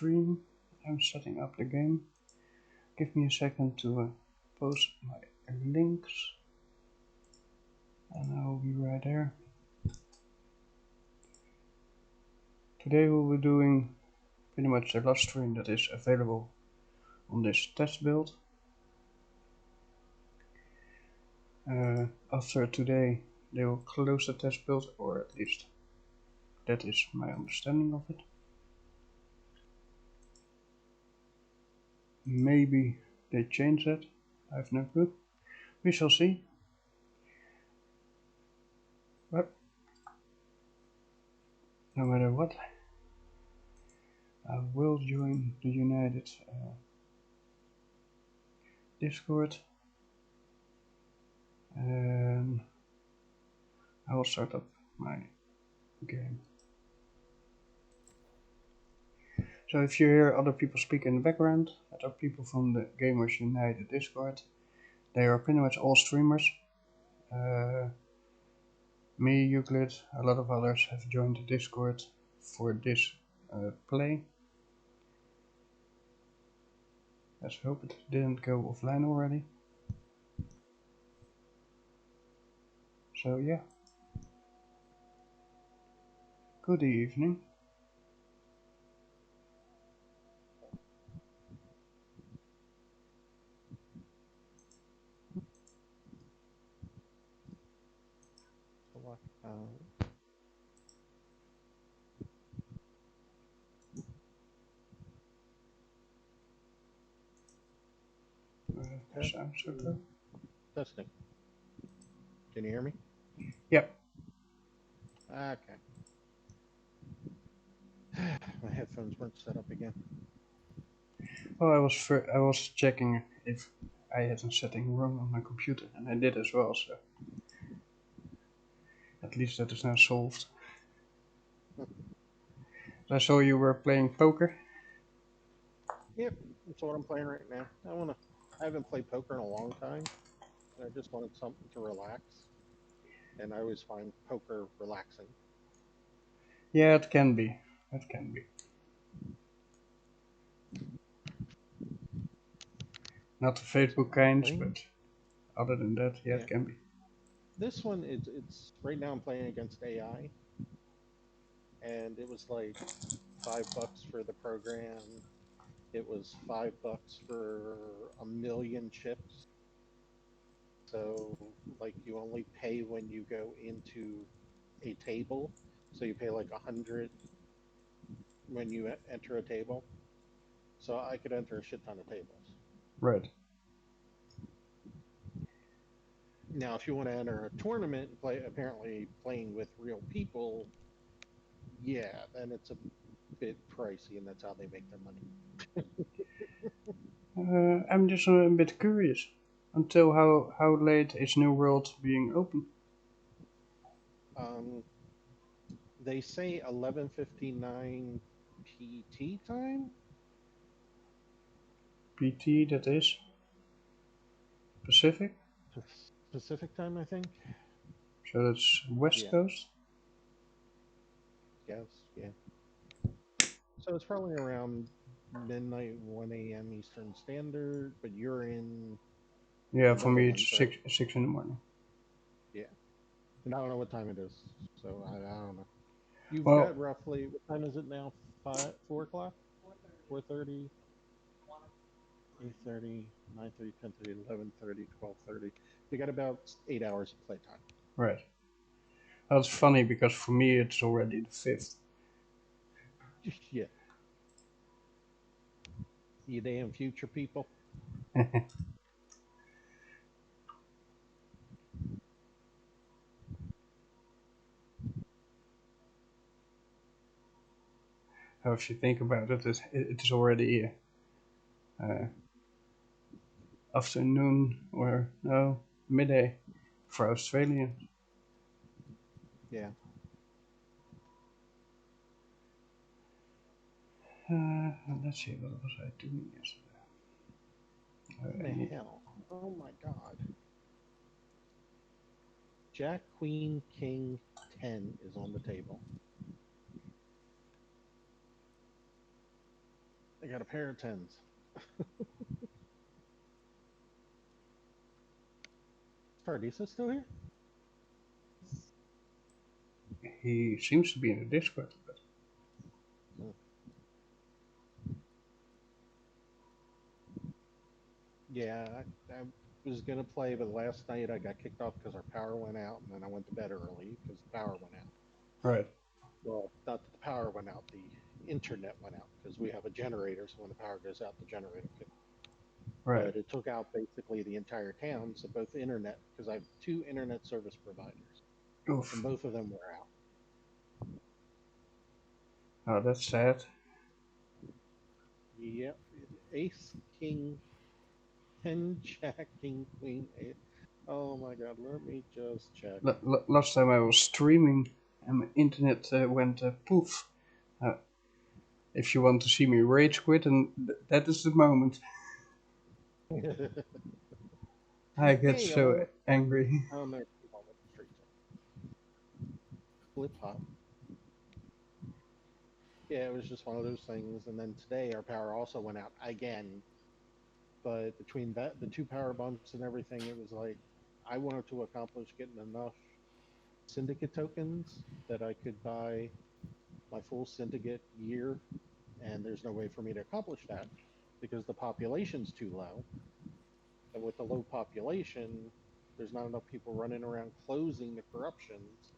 stream. I'm setting up the game. Give me a second to post my links. And I'll be right there. Today we'll be doing pretty much the last stream that is available on this test build. After today they will close the test build, or at least that is my understanding of it. Maybe they change that, I have no clue. We shall see. But no matter what, I will join the United Discord, and I will start up my game. So if you hear other people speak in the background, that are people from the Gamers United Discord. They are pretty much all streamers. Me, Euclid, a lot of others have joined the Discord for this play. Let's hope it didn't go offline already. So yeah. Good evening. Sounds okay. Testing. Can you hear me? Yep. Okay. My headphones weren't set up again. Well, I was checking if I had a setting wrong on my computer, and I did as well. So at least that is now solved. I saw you were playing poker. Yep, that's what I'm playing right now. I haven't played poker in a long time. I just wanted something to relax, and I always find poker relaxing. Yeah, it can be. It can be. Not the Facebook kinds, but other than that, yeah, it can be. This one, it's right now I'm playing against AI, and it was like $5 for the program. It was $5 for 1,000,000 chips. So, like, you only pay when you go into a table. So you pay like 100 when you enter a table. So I could enter a shit ton of tables. Right. Now, if you want to enter a tournament, apparently playing with real people, yeah, then it's a bit pricey, and that's how they make their money. I'm just a bit curious. Until how late is New World being open? They say 11:59 PT time. PT, that is Pacific. Pacific time, I think. So that's West Coast. Yes, yeah. So it's probably around midnight, 1 a.m. Eastern Standard, but you're in. Yeah, for me it's six in the morning. Yeah, and I don't know what time it is, so I don't know. You've Well, got roughly, what time is it now? 4 o'clock? 4:30, 8:30, 9:30, 10:30, 11:30, 12:30. You got about 8 hours of playtime. Right. That's funny because for me it's already the 5th. Yeah. You damn future people. How if you think about it, it is already afternoon or no, midday for Australians. Yeah. Let's see, what was I doing yesterday? What the hell? Oh my god. Jack, Queen, King, 10 is on the table. I got a pair of 10s. Paradiso still here? He seems to be in the Discord, but Yeah, I was gonna play, but last night I got kicked off because our power went out, and then I went to bed early because the power went out. right. Well, not that the power went out, the internet went out because we have a generator, so when the power goes out, the generator could. Right. But it took out basically the entire town, so both internet, because I have two internet service providers, Oof. and both of them were out. Oh, that's sad. Yep, ace, king, 10, jack, king, queen, eight. Oh my god, let me just check. Last time I was streaming and my internet went poof. If you want to see me rage quit, and that is the moment. I get Hey, I so wonder. angry. Oh no, straight flip hop. Yeah, it was just one of those things. And then today our power also went out again. But between that, the two power bumps and everything, it was like I wanted to accomplish getting enough syndicate tokens that I could buy my full syndicate year, and there's no way for me to accomplish that because the population's too low. And with the low population, there's not enough people running around closing the corruptions,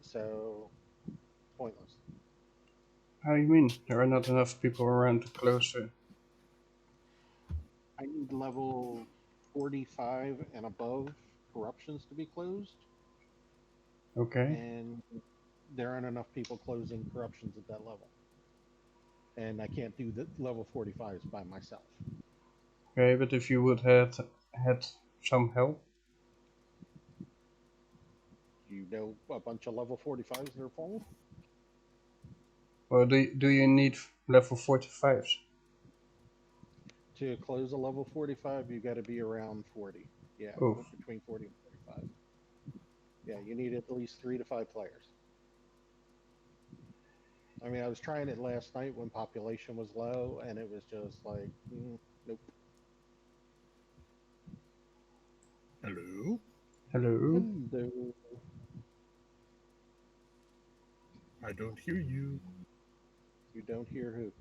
so pointless. How do you mean? There are not enough people around to close it. I need level 45 and above corruptions to be closed, Okay. and there aren't enough people closing corruptions at that level. And I can't do the level 45s by myself. Okay, but if you would had some help. You know a bunch of level 45s that are full? Or do you need level 45s? To close a level 45, you got to be around 40. Yeah, Oof. between 40 and 45. Yeah, you need at least 3 to 5 players. I mean, I was trying it last night when population was low, and it was just like, nope. Hello? Hello? Hello. I don't hear you. You don't hear who?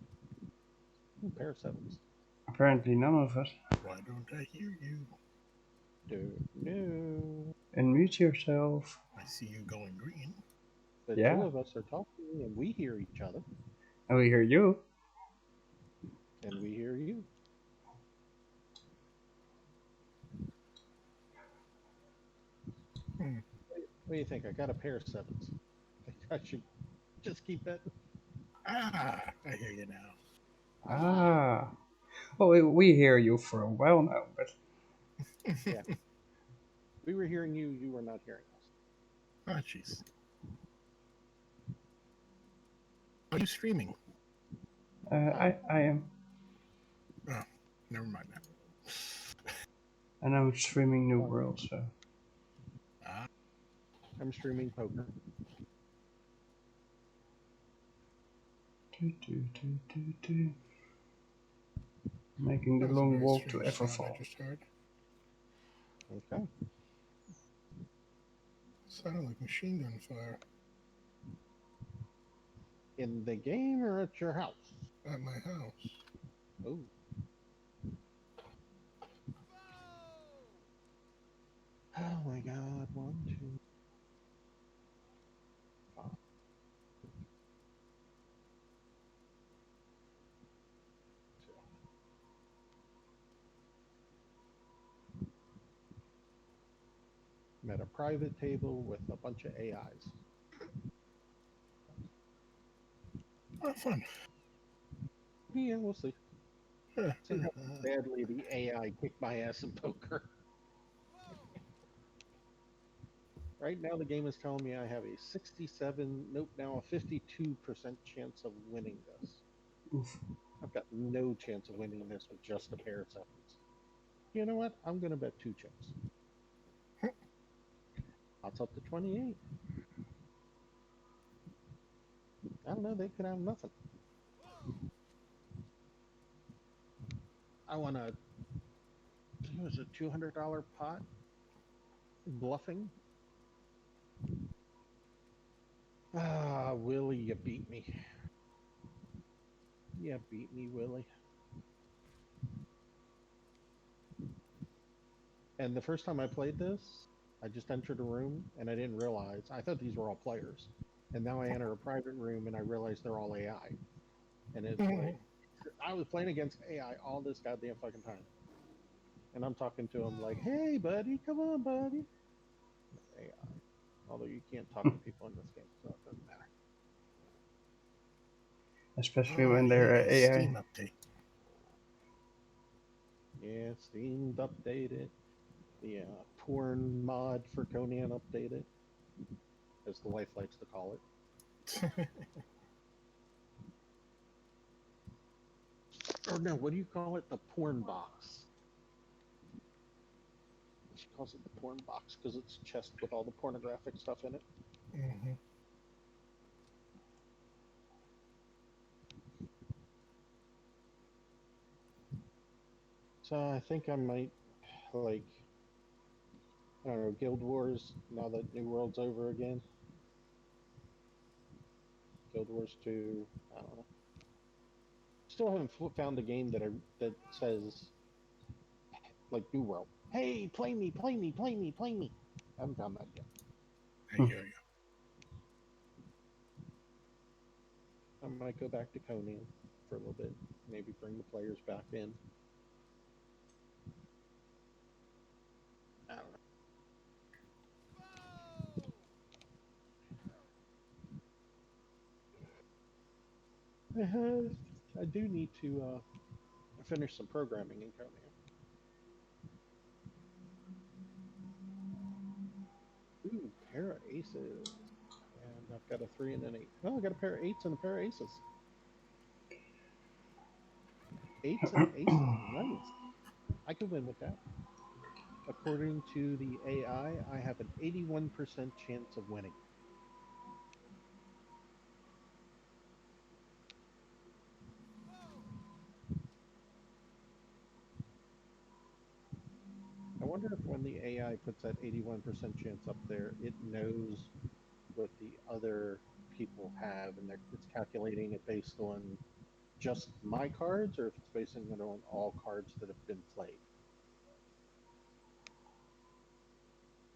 Ooh, pair of sevens. Apparently none of us. Why don't I hear you? No. Unmute yourself. I see you going green. The two Yeah. of us are talking, and we hear each other, And we hear you. and we hear you. What do you think? I got a pair of sevens. I think I should just keep betting. Ah, I hear you now. Ah. Well, we hear you for a while now, but Yeah. We were hearing you, you were not hearing us. Ah, jeez. Are you streaming? I am. Oh, never mind that. And I'm streaming New World, so. Ah, I'm streaming poker. Making the that was a long very walk to strange sound I Everfall. just heard. Okay. Sounded like machine gun fire In the game or at your house? at my house. Oh. Oh my god. 1, 2, 5. I'm at a private table with a bunch of AIs. Oh, fun. Yeah, we'll see. See how badly the AI kicked my ass in poker. Right now, the game is telling me I have a 67, nope, now a 52% chance of winning this. Oof. I've got no chance of winning this with just a pair of sevens. You know what? I'm going to bet 2 chips. That's up to 28. I don't know, they could have nothing. I want a, it was a $200 pot. Bluffing. Ah, Willie, you beat me. You beat me, Willie. And the first time I played this, I just entered a room and I didn't realize. I thought these were all players. And now I enter a private room and I realize they're all AI. And it's like, I was playing against AI all this goddamn fucking time. And I'm talking to him like, hey, buddy, come on, buddy. AI. Although you can't talk to people in this game, so it doesn't matter. Especially when they're yeah, AI. Steam update. Yeah, Steam updated. The porn mod for Conan updated, as the wife likes to call it. Or no, what do you call it? The porn box. She calls it the porn box because it's a chest with all the pornographic stuff in it. hmm So I think I might, like, I don't know, Guild Wars, now that New World's over again. Guild Wars 2, I don't know. Still haven't found a game that says, like New World, hey, play me, play me, play me, play me. I haven't found that yet. I hear you. I might go back to Conan for a little bit, maybe bring the players back in. I don't know. I do need to finish some programming in Conan. Ooh, pair of aces. And I've got a 3 and an 8. Oh, I got a pair of 8s and a pair of aces. 8s and aces. Nice. I could win with that. According to the AI, I have an 81% chance of winning. I wonder if when the AI puts that 81% chance up there, it knows what the other people have, and it's calculating it based on just my cards, or if it's basing it on all cards that have been played.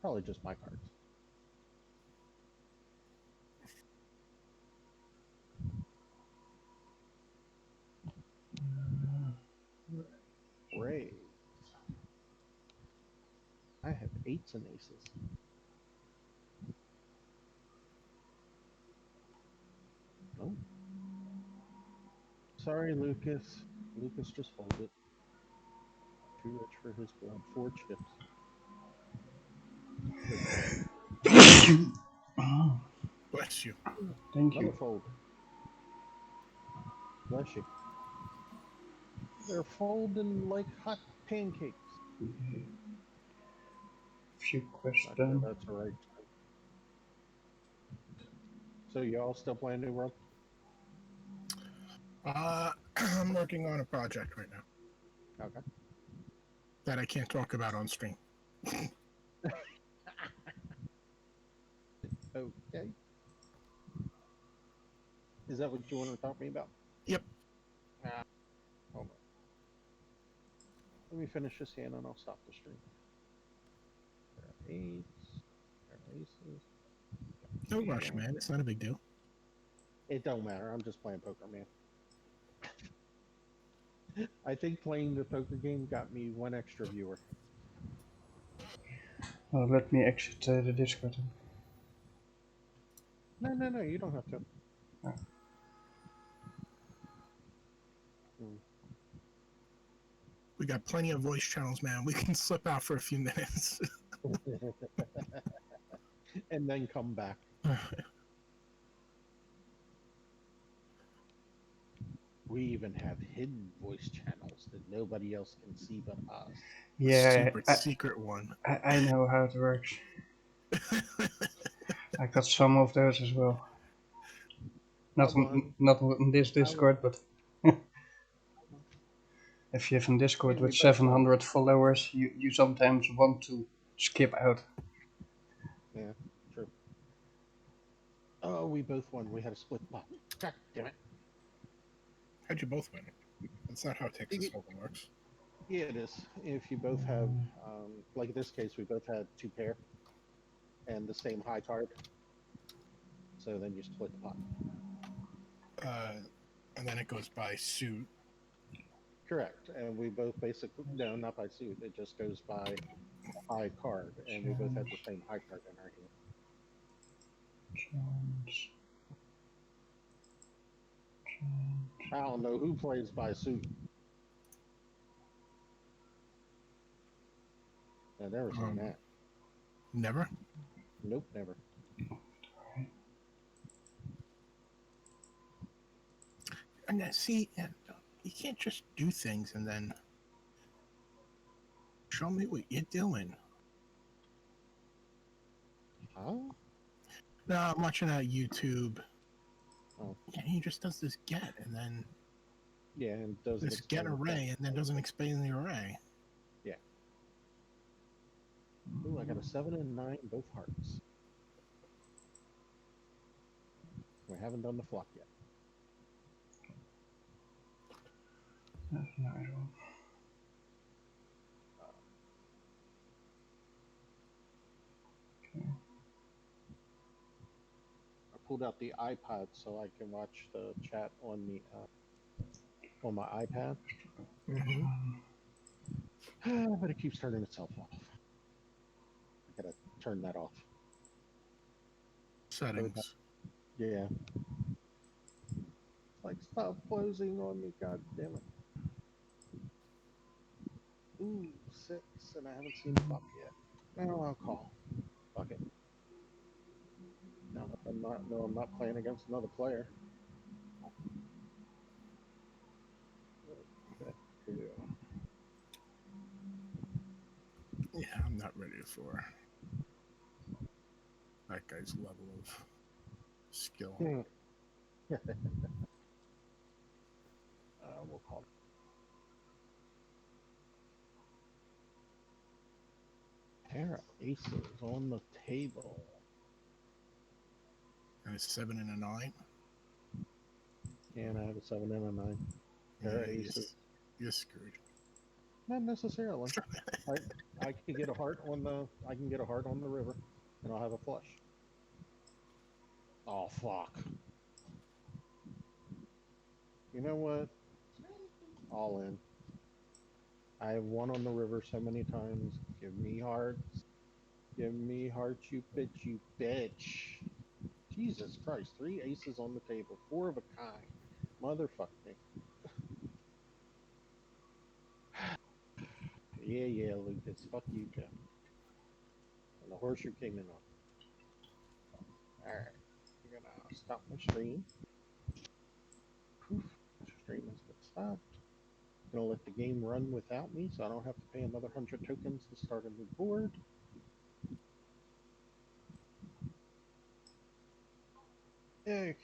Probably just my cards. Raise. I have 8s and aces. Oh. Sorry, Lucas. Lucas just folded. Too rich for his blood. 4 chips. Oh, Bless you. thank Another you. fold. Bless you. They're folding like hot pancakes. Few Not questions sure done. that's the right. So y'all still playing New World? I'm working on a project right now Okay. that I can't talk about on stream. Okay. Is that what you want to talk to me about? Yep. Hold on. Let me finish this hand and I'll stop the stream. Pair of 8s, pair of aces. No rush, man. It's not a big deal. It don't matter. I'm just playing poker, man. I think playing the poker game got me 1 extra viewer. Well, let me exit the Discord. No, you don't have to. Oh. We got plenty of voice channels, man. We can slip out for a few minutes. And then come back. We even have hidden voice channels that nobody else can see but us. Yeah, Secret one. I know how it works. I got some of those as well. Not on this Discord, but If you have a Discord Yeah, with we both won. 700 followers, you sometimes want to skip out. Yeah, true. Oh, we both won. We had a split pot. God damn it. How'd you both win? That's not how Texas You- Hold'em works. Yeah, it is. If you both have, like in this case, we both had 2 pair and the same high card. So then you split the pot. And then it goes by suit. Correct. And we both basically, no, not by suit. It just goes by high card. And we both had the same high card in our hand. Change. I don't know who plays by suit. I've never seen that. Never? Nope, never. And see, you can't just do things and then show me what you're doing. Huh? No, I'm watching YouTube. Oh. And he just does this get and then Yeah, and doesn't this get explain the array and then doesn't explain the array. Yeah. Ooh, I got a 7 and 9, both hearts. We haven't done the flop yet. That's a nice one. Okay. I pulled out the iPod so I can watch the chat on the on my iPad. Mm-hmm. But it keeps turning itself off. I gotta turn that off. Settings. Yeah. Like, stop closing on me, god damn it. Ooh, 6, and I haven't seen flop yet. No, I'll call. Fuck it. No, I'm not playing against another player. Yeah, I'm not ready for that guy's level of skill. We'll call. Pair of aces on the table. And a 7 and a 9. And I have a 7 and a 9. Pair of Yeah, aces. You're screwed. Not necessarily. I can get a heart on the river, and I'll have a flush. Oh fuck. You know what? All in. I have won on the river so many times. Give me hearts. Give me hearts, you bitch, you bitch. Jesus Christ, 3 aces on the table, 4 of a kind. Motherfuck me. Yeah, Lucas. Fuck you, Jeff. And the horse you're kinging on. Alright. I'm gonna stop my stream. Poof. My stream has been stopped. Gonna let the game run without me so I don't have to pay another 100 tokens to start a new board. Okay.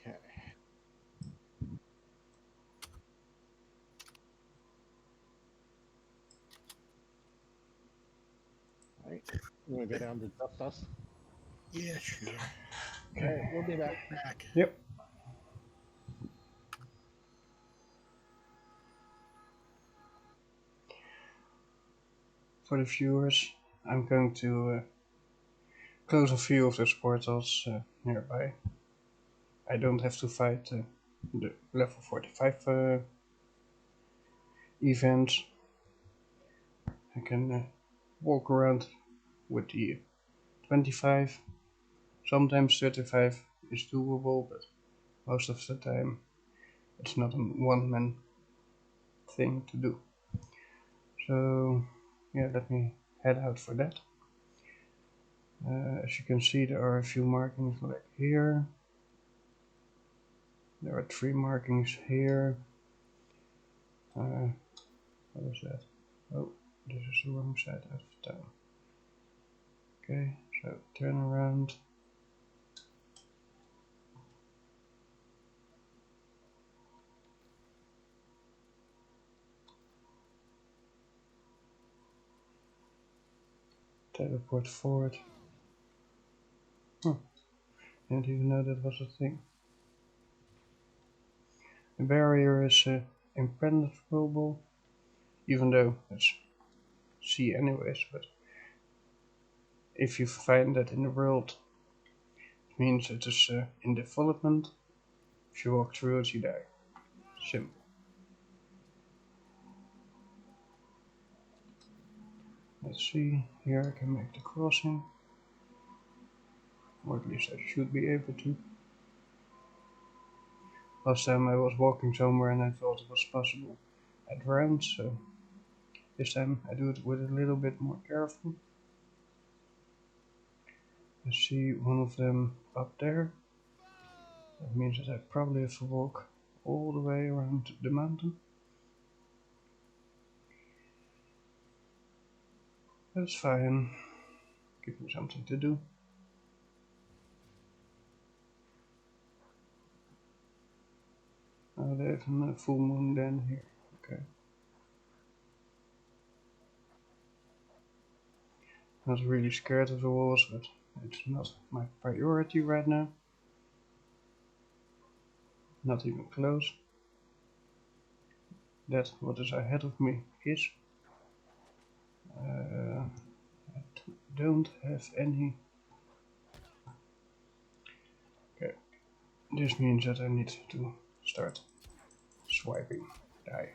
Alright. You wanna go down to Dust? Yeah, sure. Alright, we'll be back. Back. Yep. For the viewers, I'm going to close a few of those portals nearby. I don't have to fight the level 45 events. I can walk around with the 25. Sometimes 35 is doable, but most of the time it's not a one-man thing to do. So yeah, let me head out for that. As you can see, there are a few markings like here. There are 3 markings here. What is that? Oh, this is the wrong side of town. Okay, so turn around. Teleport forward. Oh, didn't even know that was a thing. The barrier is impenetrable, even though it's sea anyways, but if you find that in the world, it means it is in development. If you walk through it, you die. Simple. Let's see, here I can make the crossing. Or at least I should be able to. Last time I was walking somewhere and I thought it was possible at rounds, so this time I do it with a little bit more careful. I see one of them up there. That means that I probably have to walk all the way around the mountain. That's fine. Give me something to do. Oh, they have a full moon then here. Okay. Not really scared of the walls, but it's not my priority right now. Not even close. That what is ahead of me is. I don't have any. Okay. This means that I need to start swiping. Die.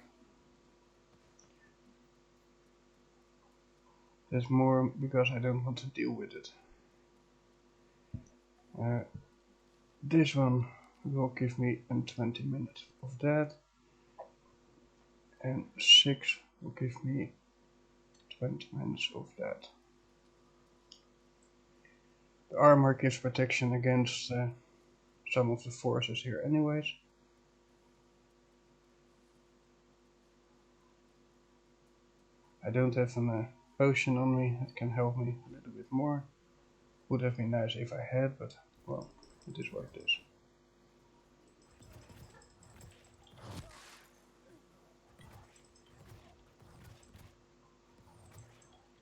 That's more because I don't want to deal with it. This one will give me 20 minutes of that, and 6 will give me 20 minutes of that. The armor gives protection against some of the forces here anyways. I don't have a potion on me that can help me a little bit more. Would have been nice if I had, but well, it is what it is.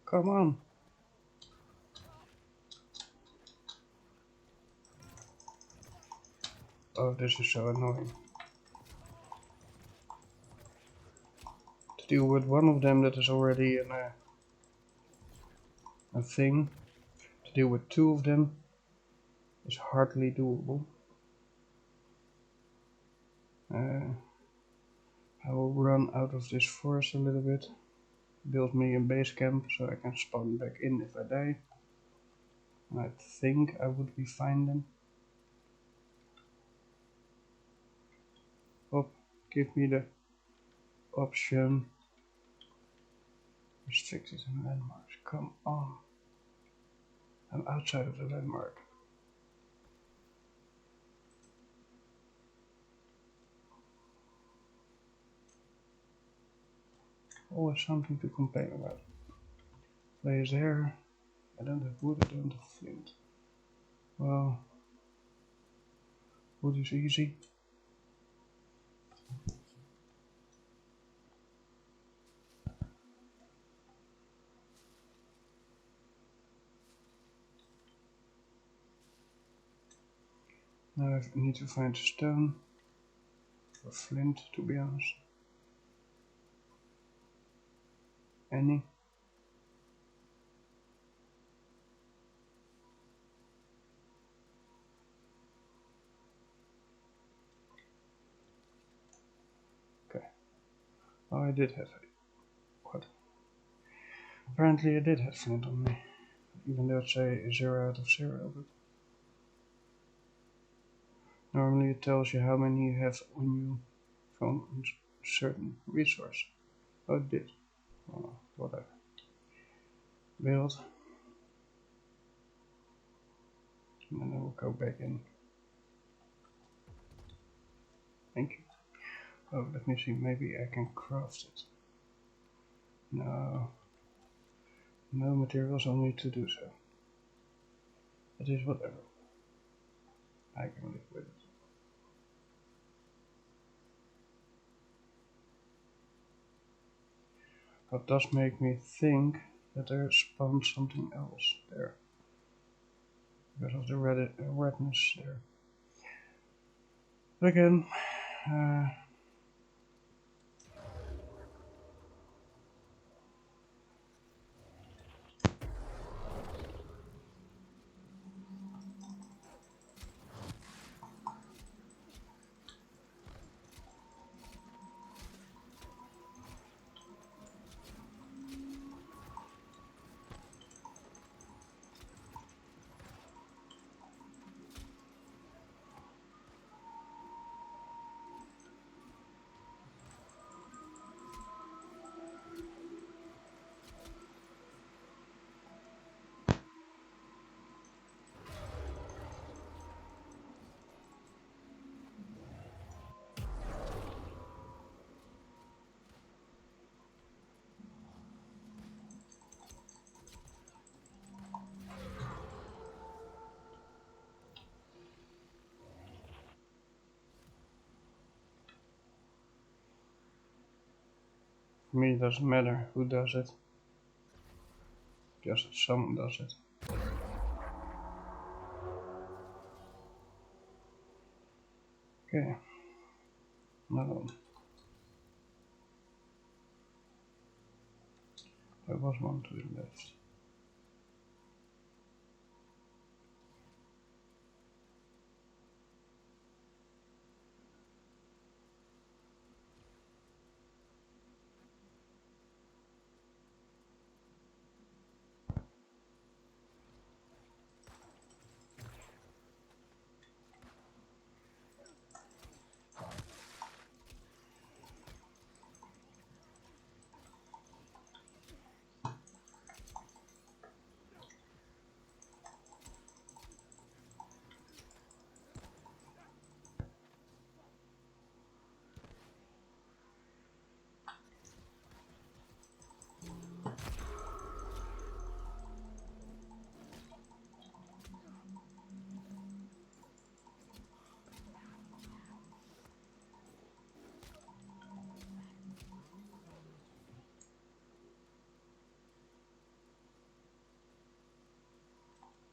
Come on! Oh, this is so annoying. To deal with one of them that is already a thing. To deal with 2 of them is hardly doable. I will run out of this forest a little bit. Build me a base camp so I can spawn back in if I die. And I think I would be fine then. Oh, give me the option. Restricted in landmarks. Come on. I'm outside of the landmark. Always something to complain about. Place there. I don't have wood, I don't have flint. Well, wood is easy. Now I need to find stone or flint, to be honest. Any? Okay. Oh, I did have it. What? Apparently I did have flint on me. Even though it's a 0 out of 0, but normally it tells you how many you have when you from a certain resource. Oh, it did. Oh, whatever. Build. And then I will go back in. Thank you. Oh, let me see, maybe I can craft it. No. No materials on me to do so. It is whatever. I can live with it. What does make me think that there spawned something else there. Because of the redness there. But again, for me it doesn't matter who does it. Just that someone does it. Okay. Now there was one to the left.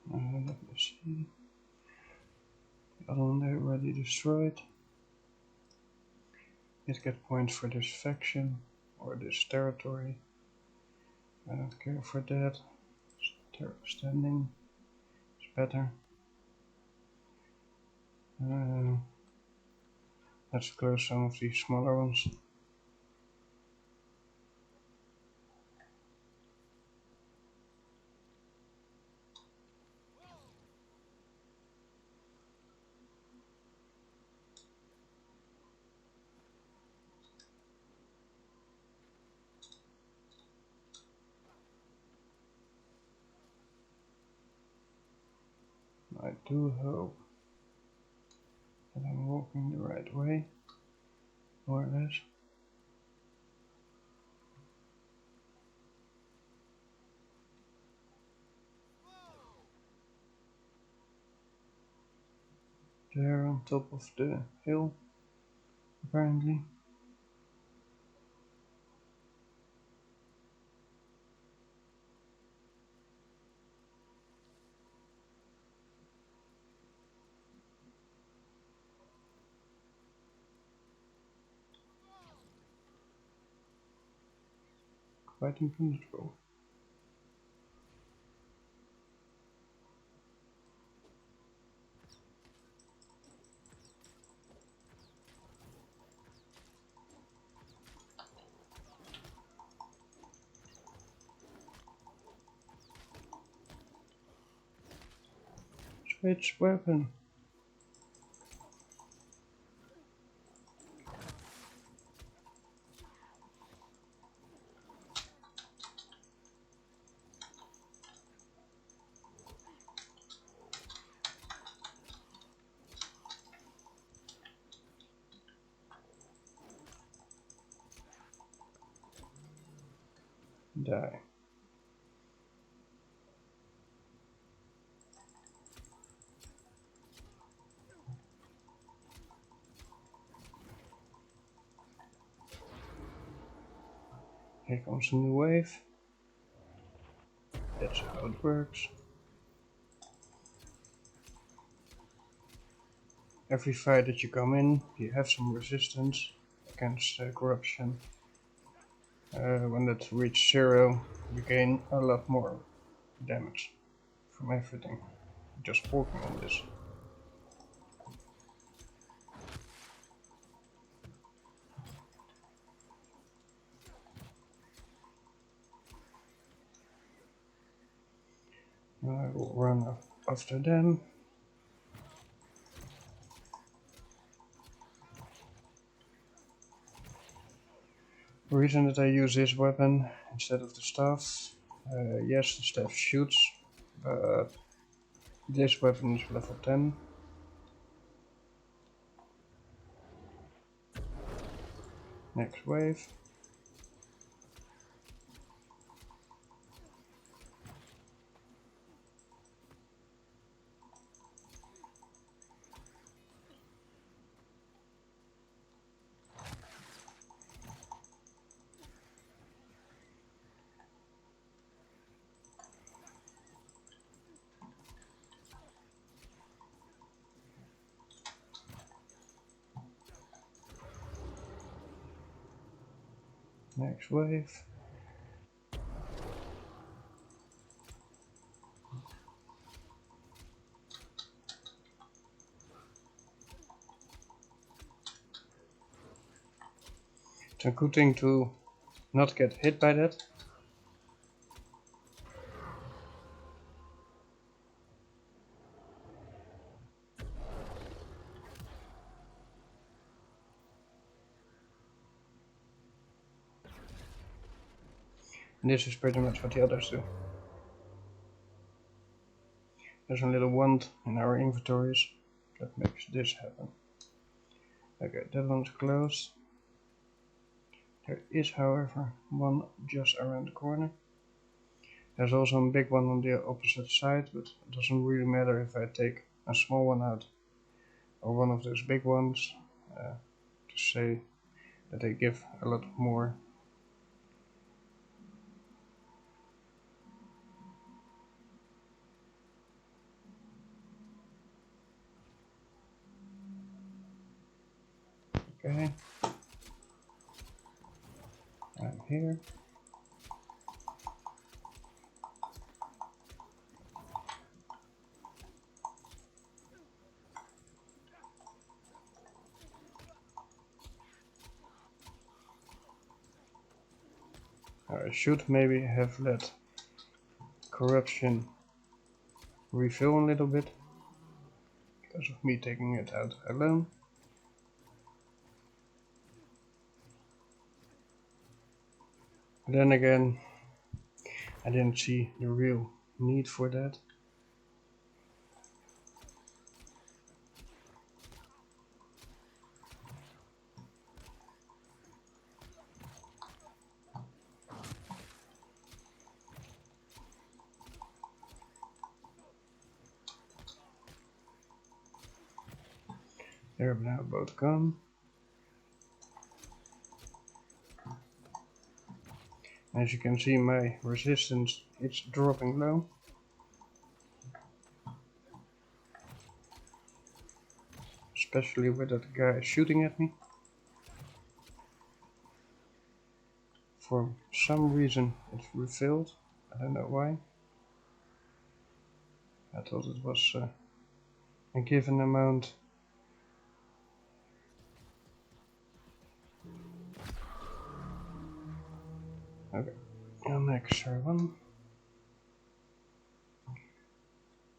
Let me see. The other one there already destroyed. It get points for this faction or this territory. I don't care for that. Standing is better. Let's close some of these smaller ones. I do hope that I'm walking the right way, more or less. There on top of the hill, apparently. Quite impenetrable. Switch weapon. Die. Here comes a new wave. That's how it works. Every fight that you come in, you have some resistance against corruption. When that reaches 0, you gain a lot more damage from everything. Just working on this. I will run after them. The reason that I use this weapon instead of the staff, yes, the staff shoots, but this weapon is level 10. Next wave. Next wave. It's a good thing to not get hit by that. And this is pretty much what the others do. There's a little wand in our inventories that makes this happen. Okay, that one's closed. There is, however, one just around the corner. There's also a big one on the opposite side, but it doesn't really matter if I take a small one out or one of those big ones, to say that they give a lot more. Okay, I'm here. I should maybe have let corruption refill a little bit because of me taking it out alone. But then again, I didn't see the real need for that. They're now both gone. As you can see, my resistance is dropping low. Especially with that guy shooting at me. For some reason it refilled. I don't know why. I thought it was a given amount. Okay, I'll make sure one.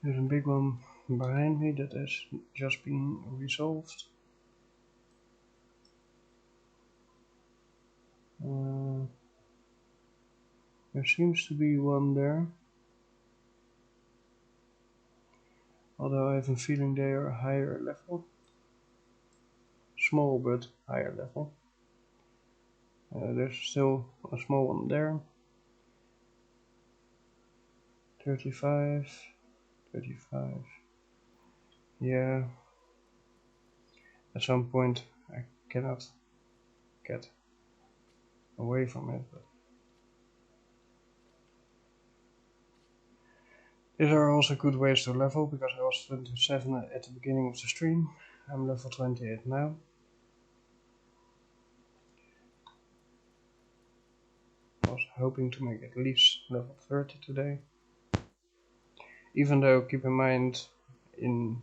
There's a big one behind me that has just been resolved. There seems to be one there. Although I have a feeling they are higher level. Small but higher level. There's still a small one there. 35, 35. Yeah. At some point I cannot get away from it. But These are also good ways to level, because I was 27 at the beginning of the stream. I'm level 28 now. I was hoping to make at least level 30 today. Even though, keep in mind, in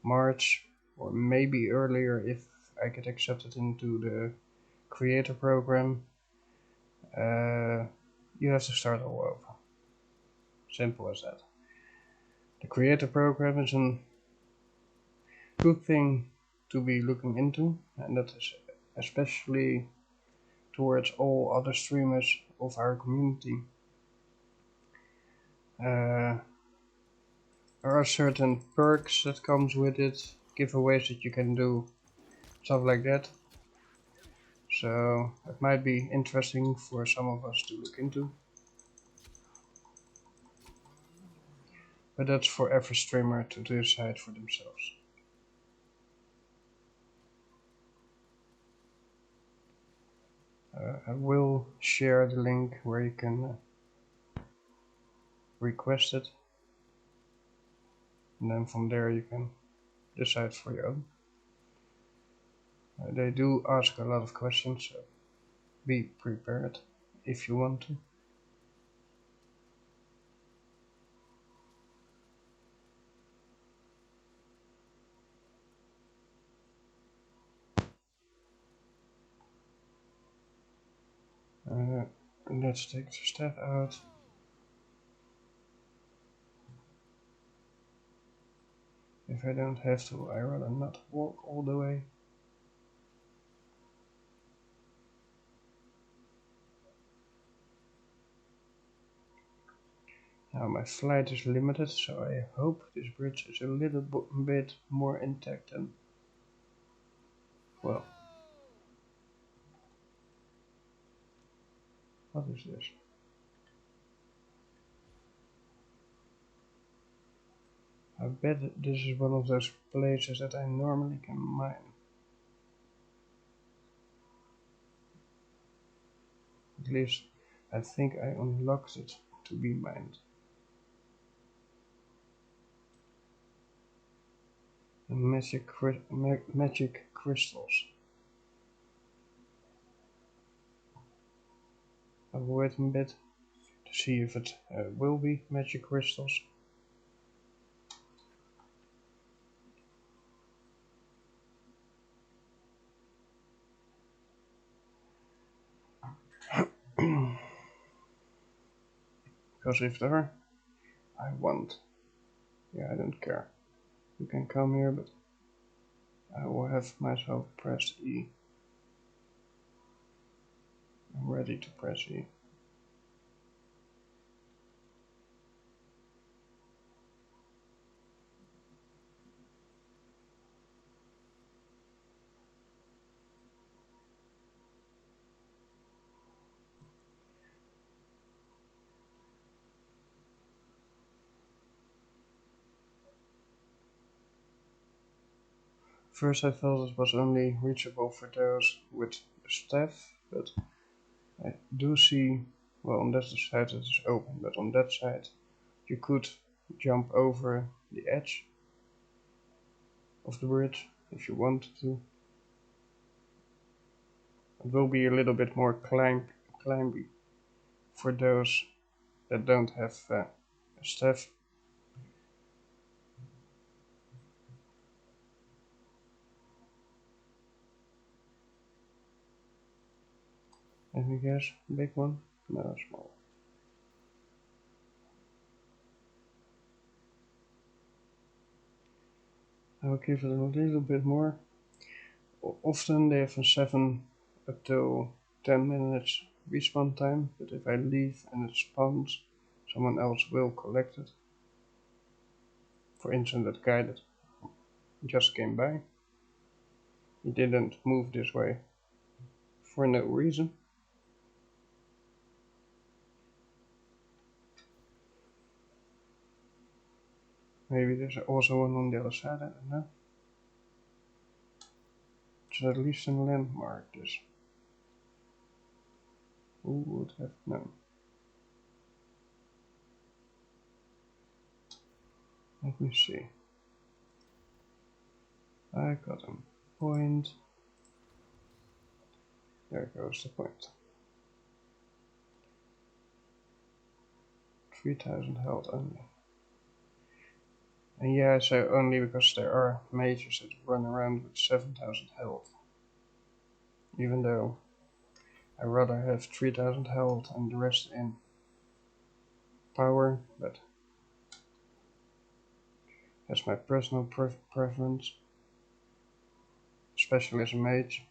March, or maybe earlier if I get accepted into the creator program, you have to start all over. Simple as that. The creator program is a good thing to be looking into, and that is especially towards all other streamers of our community. There are certain perks that comes with it, giveaways that you can do, stuff like that. So it might be interesting for some of us to look into. But that's for every streamer to decide for themselves. I will share the link where you can request it, and then from there you can decide for your own. They do ask a lot of questions, so be prepared if you want to. Let's take the staff out. If I don't have to, I rather not walk all the way. Now my flight is limited, so I hope this bridge is a little bit more intact than, well, what is this? I bet this is one of those places that I normally can mine. At least I think I unlocked it to be mined. The magic crystals. I'll wait a bit to see if it will be magic crystals. Because if there are, I want. Yeah, I don't care. You can come here, but I will have myself pressed E. I'm ready to press E. First I thought it was only reachable for those with staff, but I do see, well, on that side it is open, but on that side you could jump over the edge of the bridge if you wanted to. It will be a little bit more climby for those that don't have staff. Let me guess, big one? No, small. I will give it a little bit more. Often they have a 7 up to 10 minutes respawn time, but if I leave and it spawns, someone else will collect it. For instance, that guy that just came by, he didn't move this way for no reason. Maybe there's also one on the other side, I don't know. It's at least a landmark, this. Who would have known? Let me see. I got a point. There goes the point. 3000 health only. And yeah, so only because there are mages that run around with 7000 health. Even though I rather have 3000 health and the rest in power, but that's my personal preference. Especially as a mage.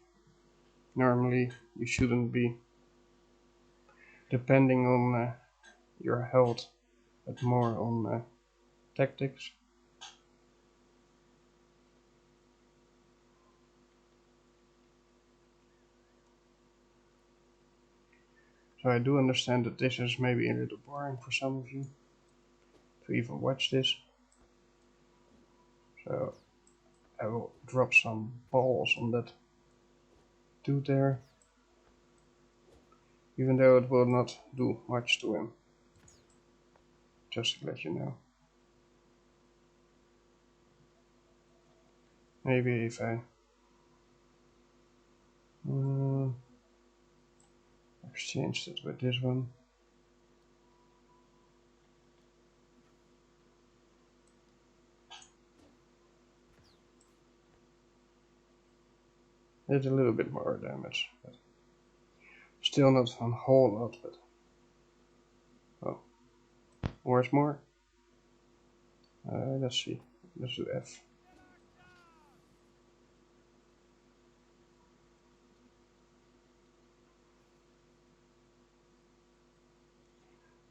Normally you shouldn't be depending on your health, but more on tactics. So I do understand that this is maybe a little boring for some of you to even watch this. So I will drop some balls on that dude there. Even though it will not do much to him. Just to let you know. Maybe if I exchanged it with this one. Did a little bit more damage, but still not a whole lot. But oh, where's more? Let's see. Let's do F.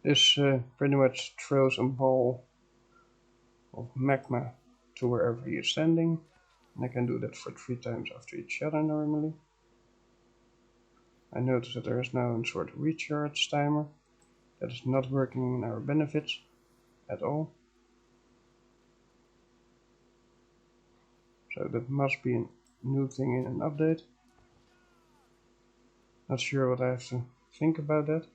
This pretty much throws a ball of magma to wherever he is standing. And I can do that for 3 times after each other normally. I notice that there is now a sort of recharge timer that is not working in our benefits at all. So that must be a new thing in an update. Not sure what I have to think about that.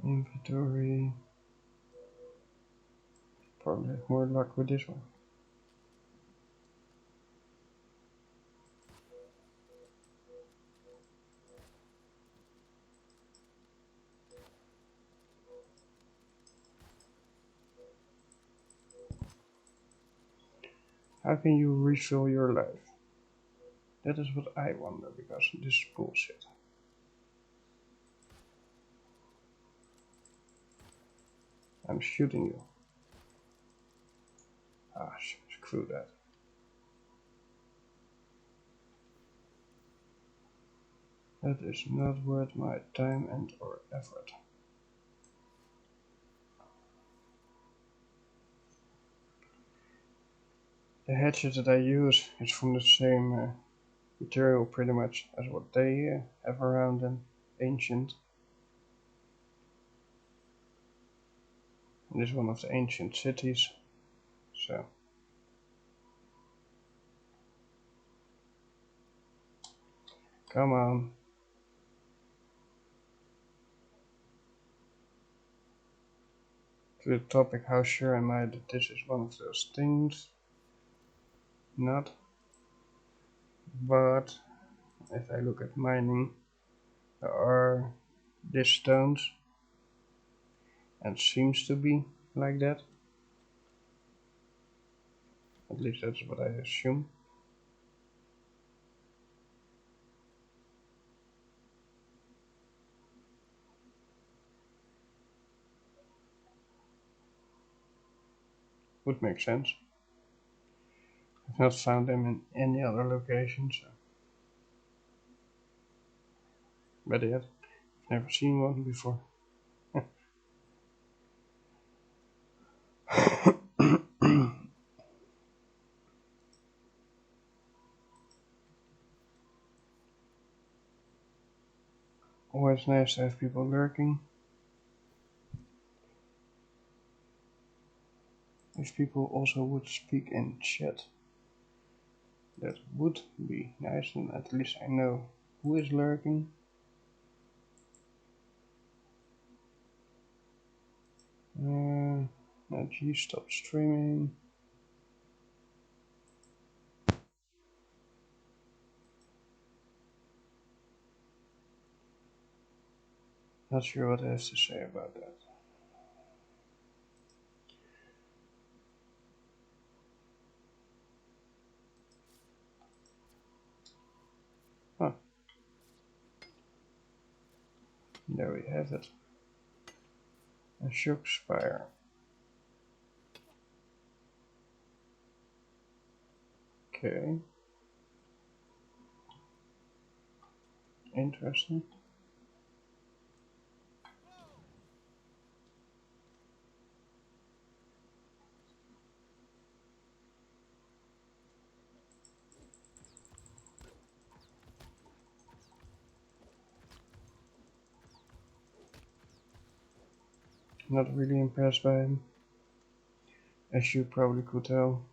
Inventory. Probably have more luck with this one. How can you refill your life? That is what I wonder, because this is bullshit. I'm shooting you. Ah, screw that. That is not worth my time and or effort. The hatchet that I use is from the same material pretty much as what they have around them, ancient. And this is one of the ancient cities, so. Come on. To the topic, how sure am I that this is one of those things? Not. But if I look at mining, there are these stones, and seems to be like that. At least that's what I assume. Would make sense. I've not found them in any other location, so. Better yet, I've never seen one before. Always nice to have people lurking. If people also would speak in chat, That would be nice, and at least I know who is lurking. G, stop streaming. Not sure what I have to say about that. Huh. There we have it. A shock spire. Okay. Interesting. Not really impressed by him, as you probably could tell.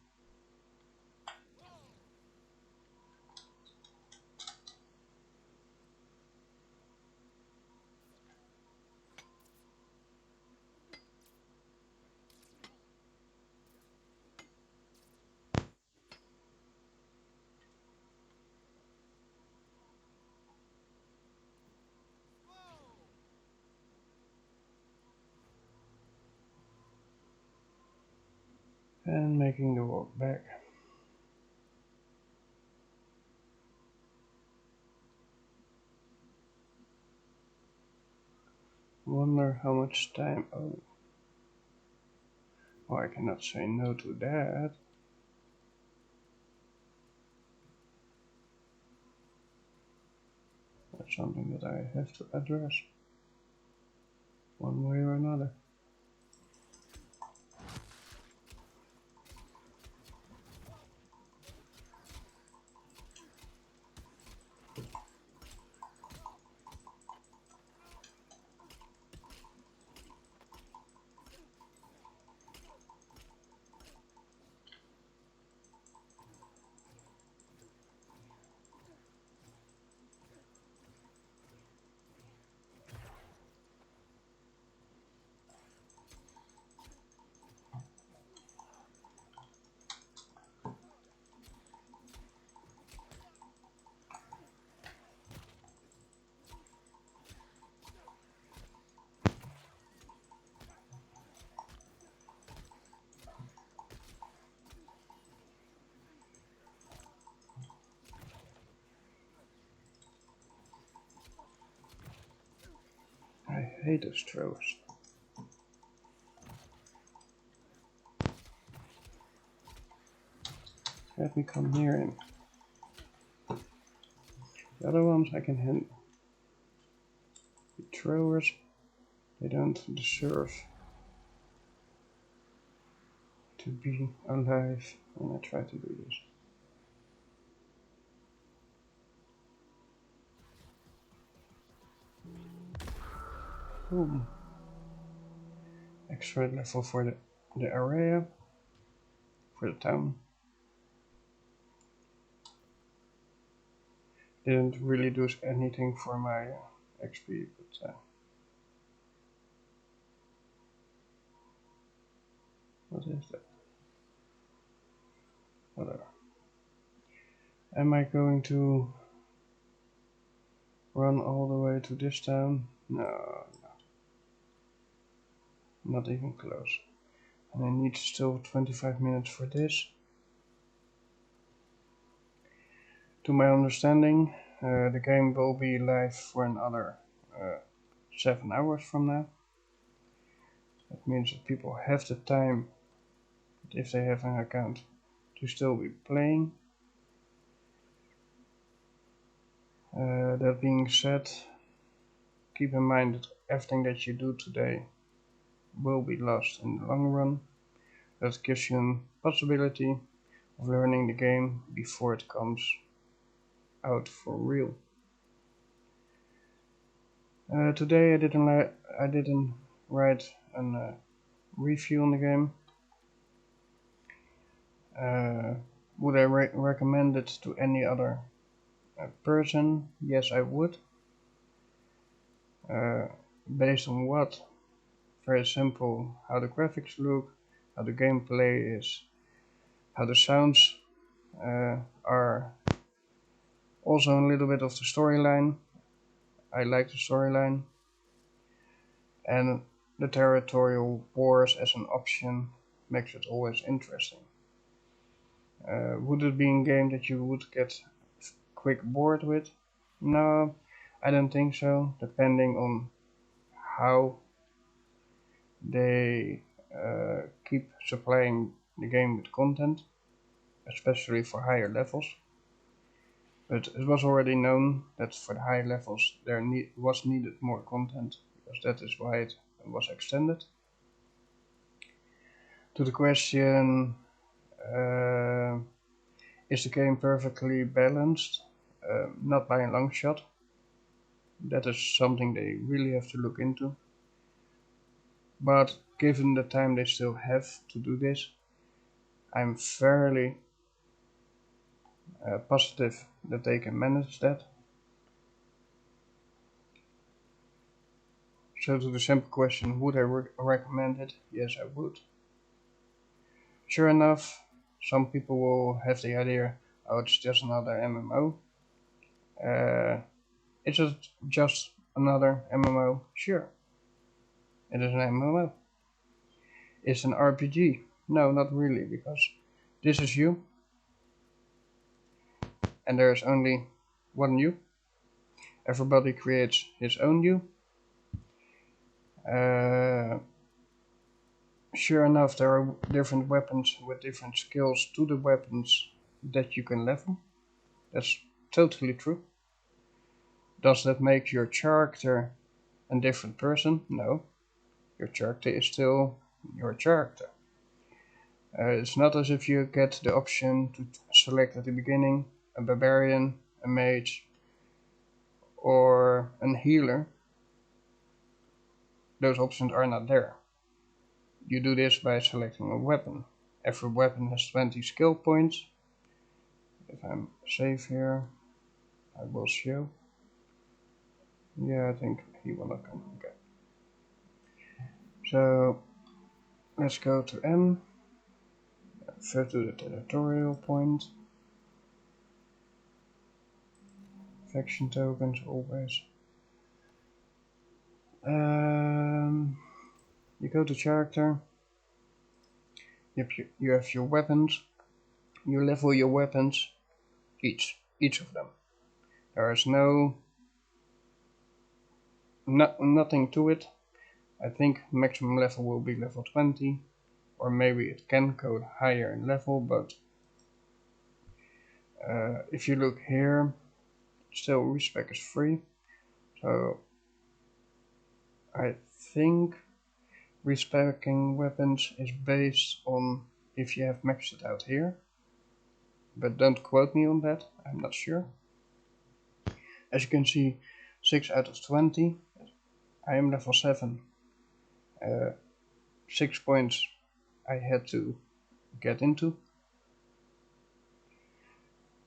And making the walk back. Wonder how much time. Oh, I cannot say no to that. That's something that I have to address one way or another. I hate those throwers. Let me come near him. The other ones I can handle. The throwers, they don't deserve to be alive when I try to do this. Boom. Extra level for the area, for the town. Didn't really do anything for my XP, but what is that? Whatever. Am I going to run all the way to this town? No, not even close. And I need still 25 minutes for this. To my understanding, the game will be live for another 7 hours from now. That means that people have the time, if they have an account, to still be playing. That being said, keep in mind that everything that you do today will be lost in the long run. That gives you a possibility of learning the game before it comes out for real. Today I didn't write a review on the game Would I recommend it to any other person? Yes, I would. Based on what? Very simple. How the graphics look, how the gameplay is, how the sounds are. Also a little bit of the storyline. I like the storyline. And the territorial wars as an option makes it always interesting. Would it be a game that you would get quick bored with? No, I don't think so, depending on how they keep supplying the game with content, especially for higher levels. But it was already known that for the high levels there was needed more content, because that is why it was extended. To the question, is the game perfectly balanced? Not by a long shot. That is something they really have to look into. But given the time they still have to do this, I'm fairly positive that they can manage that. So to the simple question, would I recommend it? Yes, I would. Sure enough, some people will have the idea, oh, it's just another MMO. Is it just another MMO? Sure, it is an MMO. It's an RPG. No, not really, because this is you, and there's only one you. Everybody creates his own you. Sure enough, there are different weapons with different skills to the weapons that you can level. That's totally true. Does that make your character a different person? No. Your character is still your character. It's not as if you get the option to select at the beginning a barbarian, a mage, or a healer. Those options are not there. You do this by selecting a weapon. Every weapon has 20 skill points. If I'm safe here, I will show. Yeah, I think he will not come. Okay. So let's go to M. First to the territorial point. Faction tokens always. You go to character. You have your weapons. You level your weapons, each of them. There is nothing to it. I think maximum level will be level 20, or maybe it can go higher in level, but if you look here, still respec is free. So I think respecing weapons is based on if you have maxed it out here, but don't quote me on that, I'm not sure. As you can see, 6 out of 20. I am level 7. 6 points I had to get into.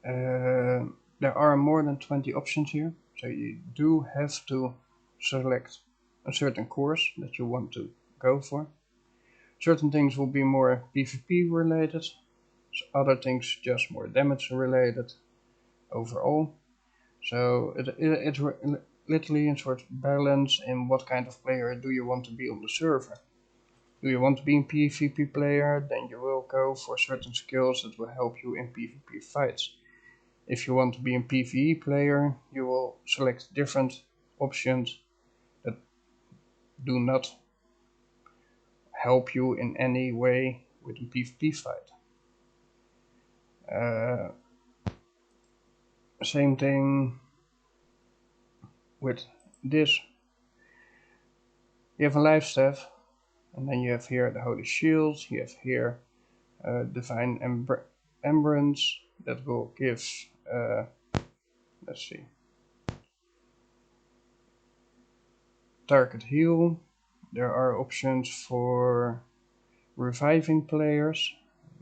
There are more than 20 options here, so you do have to select a certain course that you want to go for. Certain things will be more PvP related, other things just more damage related overall. So it's literally a sort of balance in what kind of player do you want to be on the server. Do you want to be a PvP player, then you will go for certain skills that will help you in PvP fights. If you want to be a PvE player, you will select different options that do not help you in any way with a PvP fight. Same thing with this. You have a life staff, and then you have here the Holy Shield, you have here Divine Embrance that will give, let's see, target heal. There are options for reviving players.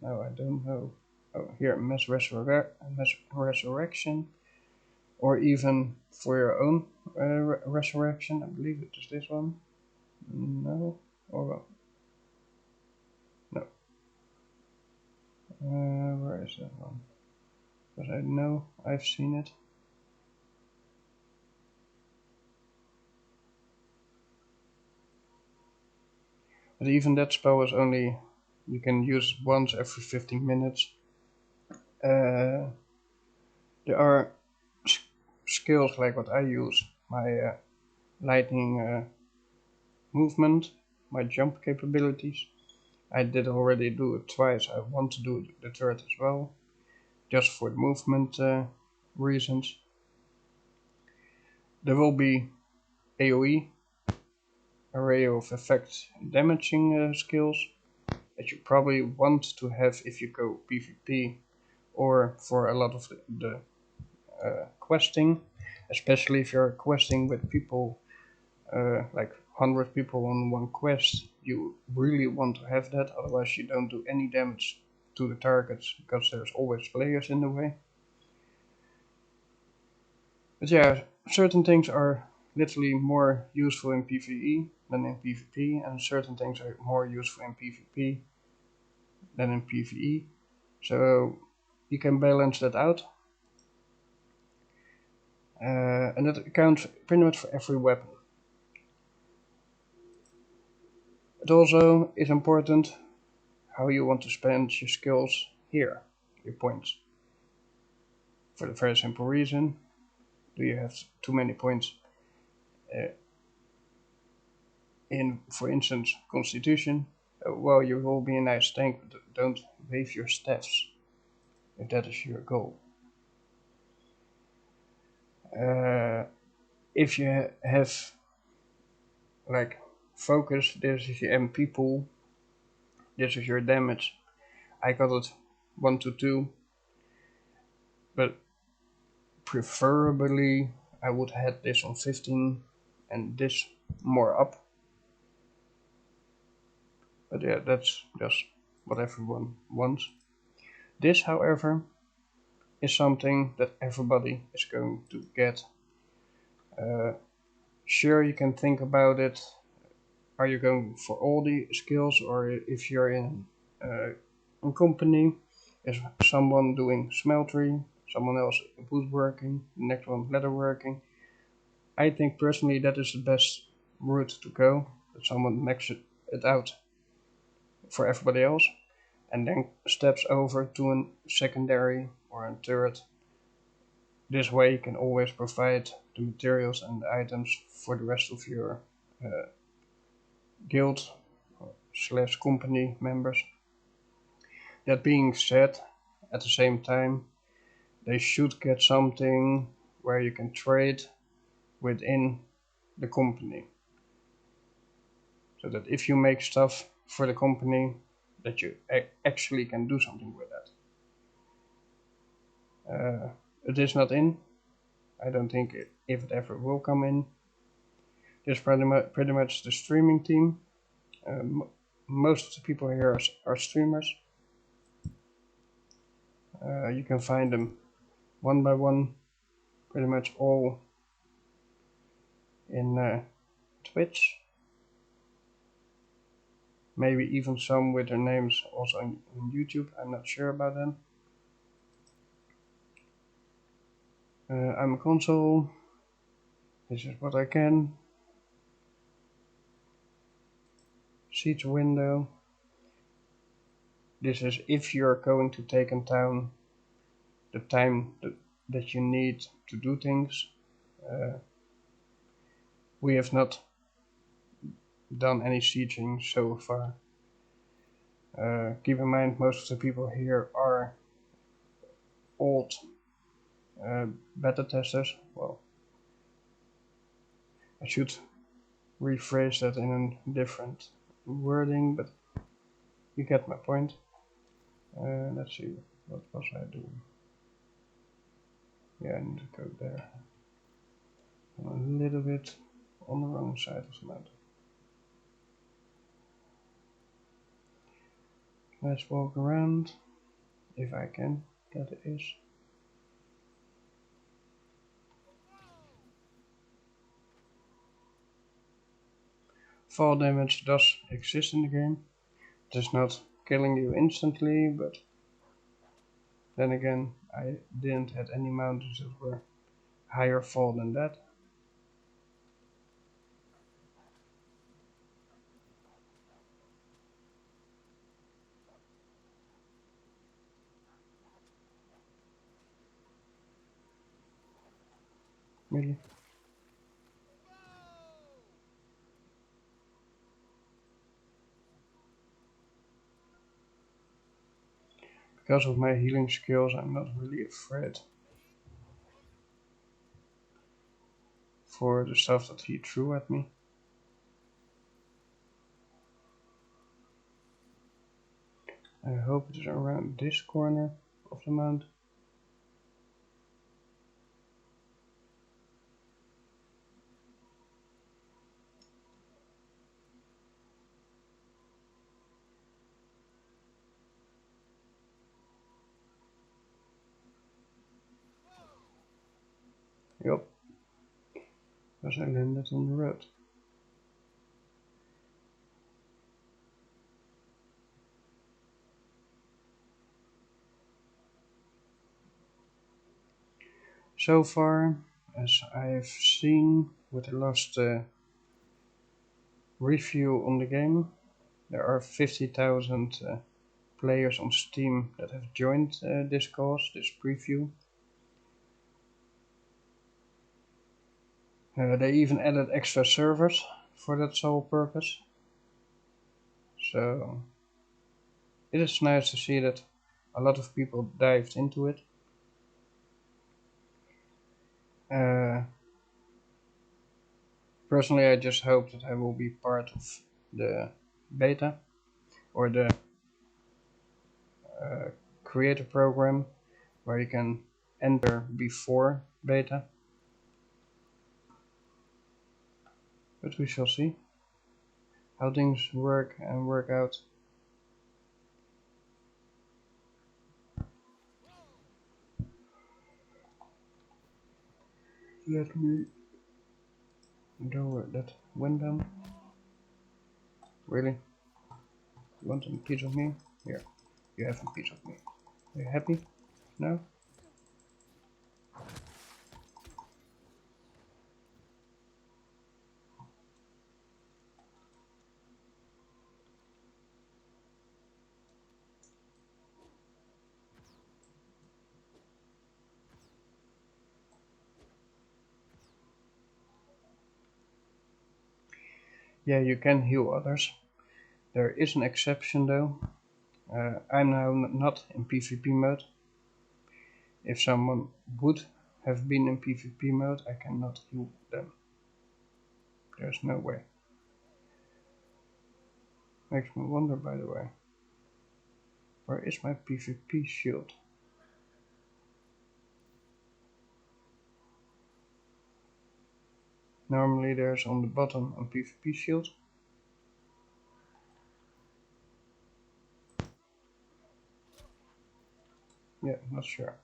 No, I don't know. Oh, here, mass resurrection, or even for your own resurrection. I believe it is this one. No, or no. Where is that one? Because I know I've seen it. But even that spell is only, you can use it once every 15 minutes. There are skills like what I use, my lightning movement, my jump capabilities. I did already do it twice. I want to do the third as well, just for the movement reasons. There will be AoE, array of effects and damaging skills that you probably want to have if you go PvP or for a lot of the questing, especially if you're questing with people like 100 people on one quest. You really want to have that, otherwise you don't do any damage to the targets because there's always players in the way. But yeah, certain things are literally more useful in PvE than in PvP, and certain things are more useful in PvP than in PvE. So you can balance that out. And that accounts pretty much for every weapon. It also is important how you want to spend your skills here, your points. For the very simple reason, do you have too many points in, for instance, Constitution? Well, you will be a nice tank, but don't wave your staffs if that is your goal. If you have like focus, this is your MP pool, this is your damage. I got it 1 to 2, but preferably I would have this on 15 and this more up. But yeah, that's just what everyone wants. This, however, is something that everybody is going to get. Sure, you can think about it. Are you going for all the skills, or if you're in a company, is someone doing smeltery, someone else woodworking, the next one leatherworking? I think personally that is the best route to go, that someone maxes it out for everybody else and then steps over to a secondary or a third. This way you can always provide the materials and the items for the rest of your guild slash company members. That being said, at the same time, they should get something where you can trade within the company. So that if you make stuff for the company, that you actually can do something with that. It is not in. I don't think if it ever will come in. This is pretty much the streaming team. Most of the people here are streamers. You can find them one by one, pretty much all in Twitch. Maybe even some with their names also on YouTube. I'm not sure about them. I'm a console. This is what I can. Siege window. This is if you're going to take in town, the time that you need to do things. We have not done any sieging so far. Keep in mind, most of the people here are old beta testers. Well, I should rephrase that in a different wording, but you get my point. Let's see, what was I doing? Yeah, I need to go there. I'm a little bit on the wrong side of the map. Let's walk around. if I can get is. Fall damage does exist in the game. It is not killing you instantly, but then again, I didn't have any mountains that were higher fall than that. Really? Because of my healing skills, I'm not really afraid for the stuff that he threw at me. I hope it is around this corner of the mount. Yup, because I landed on the road. So far, as I've seen with the last review on the game, there are 50,000 players on Steam that have joined this cause, this preview. They even added extra servers for that sole purpose. So it is nice to see that a lot of people dived into it. Personally, I just hope that I will be part of the beta or the creator program where you can enter before beta. But we shall see how things work and work out. Let me lower that window. Really? You want a piece of me? Here, you have a piece of me. Are you happy? No? Yeah, you can heal others. There is an exception though. I'm now not in PvP mode. If someone would have been in PvP mode, I cannot heal them. There's no way. Makes me wonder, by the way. Where is my PvP shield? Normally there's on the bottom a PvP shield. Yeah, not sure.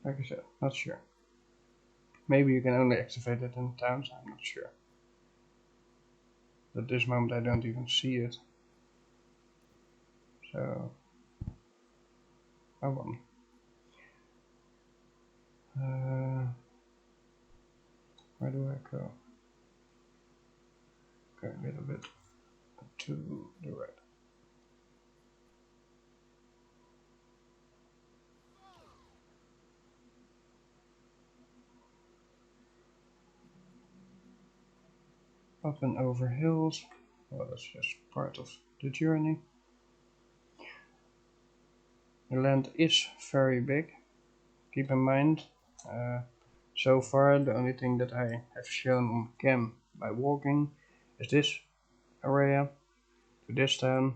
Like I said, not sure. Maybe you can only activate it in towns, I'm not sure. At this moment I don't even see it. So, I won. Where do I go? Go a little bit to the right. Up and over hills. Well, that's just part of the journey. The land is very big. Keep in mind, so far the only thing that I have shown on cam by walking is this area, to this town,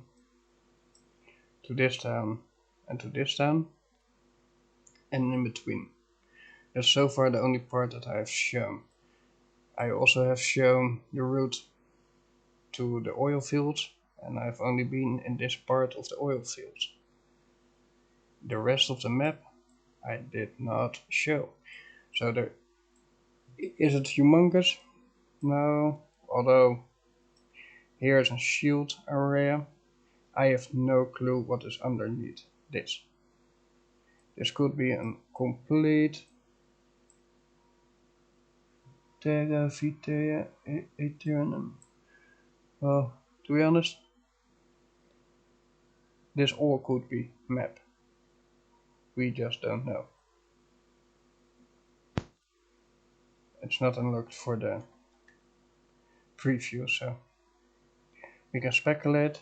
to this town, and to this town, and in between. That's so far the only part that I have shown. I also have shown the route to the oil fields, and I've only been in this part of the oil fields. The rest of the map I did not show. So there, is it humongous? No, although here's a shield area. I have no clue what is underneath this. This could be a complete Terra Vitae Aeternum. Well, to be honest, this all could be map. We just don't know. It's not unlocked for the preview, so we can speculate.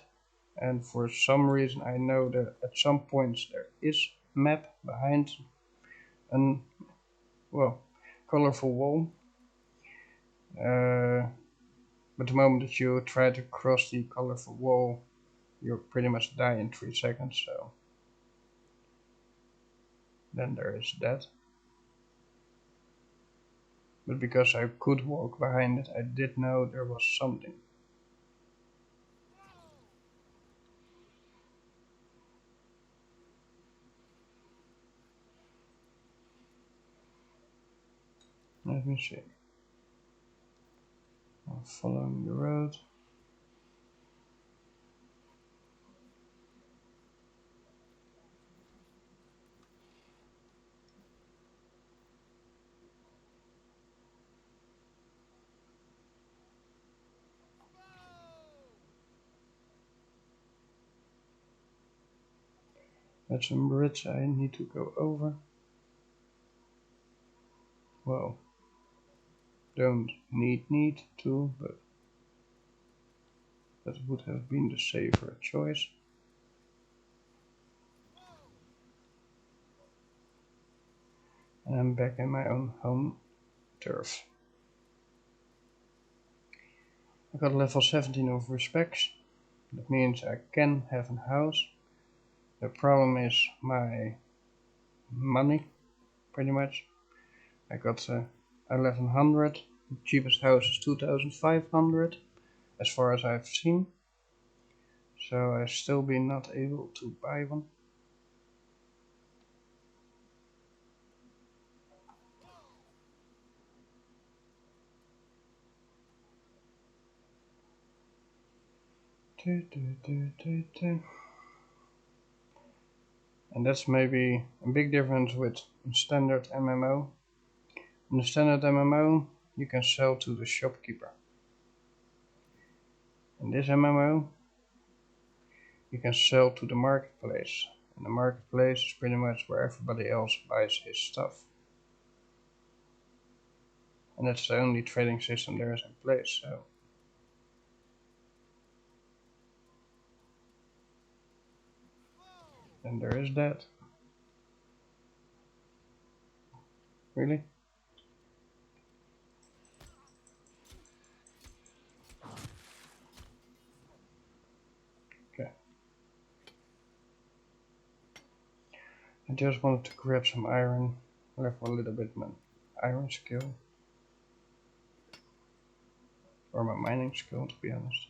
And for some reason I know that at some points there is map behind an, well, colorful wall. But the moment that you try to cross the colorful wall, you pretty much die in 3 seconds, so then there is that. But because I could walk behind it, I did know there was something. Let me see. I'm following the road. That's a bridge I need to go over. Well, don't need to, but that would have been the safer choice. And I'm back in my own home turf. I got level 17 of respects. That means I can have a house. The problem is my money, pretty much. I got 1100. The cheapest house is 2500, as far as I've seen. So I've still been not able to buy one. And that's maybe a big difference with standard MMO. In the standard MMO, you can sell to the shopkeeper. In this MMO, you can sell to the marketplace. And the marketplace is pretty much where everybody else buys his stuff. And that's the only trading system there is in place, so. And there is that. Really? Okay. I just wanted to grab some iron. Level a little bit my iron skill. Or my mining skill, to be honest.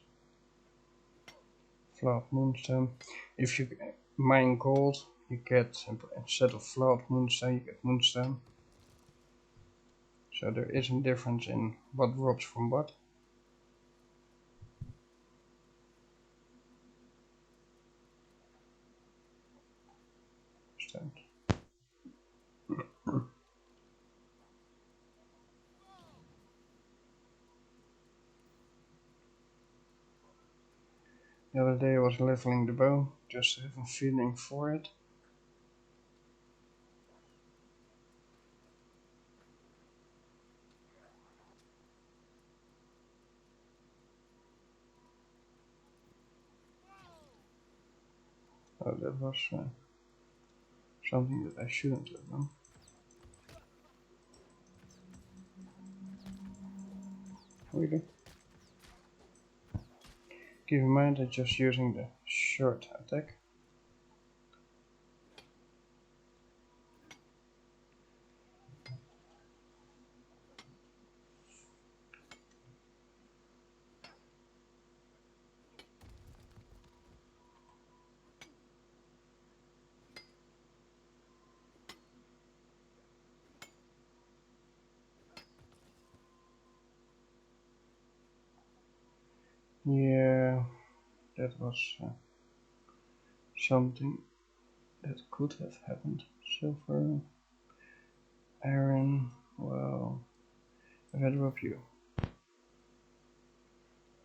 Flawed moonstone. If you mine gold, you get, instead of flawed moonstone, you get moonstone. So there is a difference in what drops from what. Stand. The other day I was leveling the bow, just to have a feeling for it. Oh, that was something that I shouldn't have done. Really? Keep in mind that just using the short attack. Yeah, that was something that could have happened. Silver, iron, well, if I drop you,